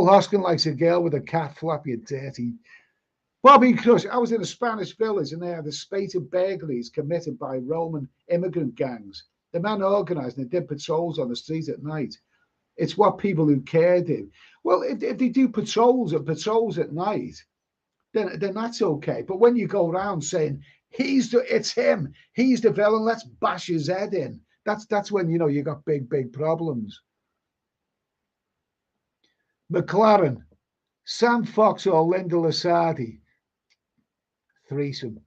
Hoskin likes a girl with a cat flap, you dirty. Bobby Crush, I was in a Spanish village and they had a spate of burglaries committed by Roman immigrant gangs. The men organised and did patrols on the street at night. It's what people who care do. Well, if they do patrols at night, then that's okay. But when you go around saying it's him, he's the villain, let's bash his head in. That's when you got big problems. McLaren, Sam Fox or Linda Lasardi. Threesome.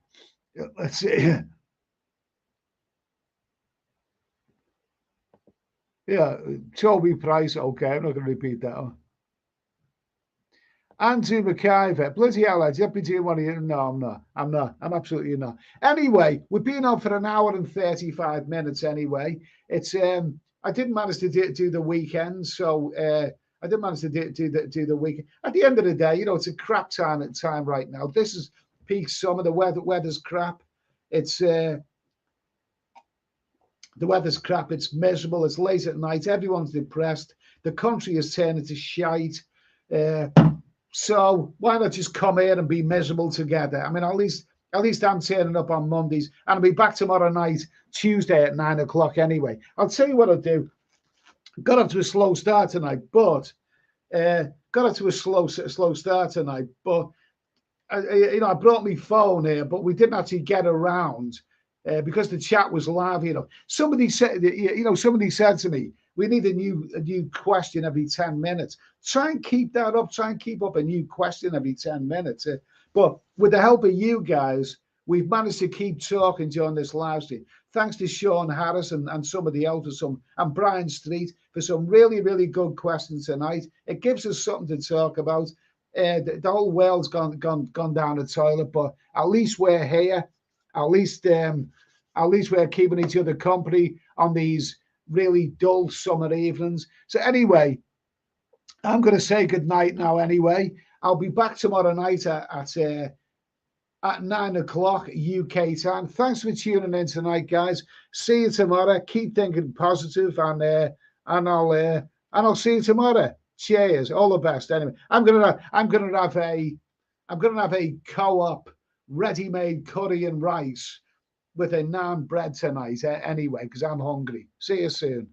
Let's see. Yeah, Toby Price. Okay, I'm not going to repeat that one. Andrew McIver, bloody hell, I'd be doing one of you. No, I'm not. I'm absolutely not. Anyway, we've been on for an hour and 35 minutes anyway. It's I didn't manage to do the weekend, so I didn't manage to do the weekend. At the end of the day, it's a crap time right now. This is peak summer. The weather's crap. It's the weather's crap. It's miserable. It's late at night. Everyone's depressed. The country is turning to shite. So why not just come here and be miserable together? I mean, at least I'm turning up on Mondays, and I'll be back tomorrow night, Tuesday at 9 o'clock anyway. I'll tell you what I'll do. Got off to a slow start tonight, but I brought my phone here, but we didn't actually get around because the chat was live. Somebody said to me, we need a new question every 10 minutes. Try and keep that up. Try and keep up a new question every 10 minutes. But with the help of you guys, we've managed to keep talking during this live stream. Thanks to Sean Harris and somebody else and Brian Street for some really good questions tonight. It gives us something to talk about. The whole world's gone down the toilet, but at least we're here. At least we're keeping each other company on these really dull summer evenings. So anyway, I'm going to say good night now. Anyway, I'll be back tomorrow night at 9 o'clock UK time. Thanks for tuning in tonight, guys. See you tomorrow. Keep thinking positive, and I'll see you tomorrow. Cheers. All the best. Anyway, I'm gonna have a co-op ready-made curry and rice with a naan bread tonight. Anyway, because I'm hungry. See you soon.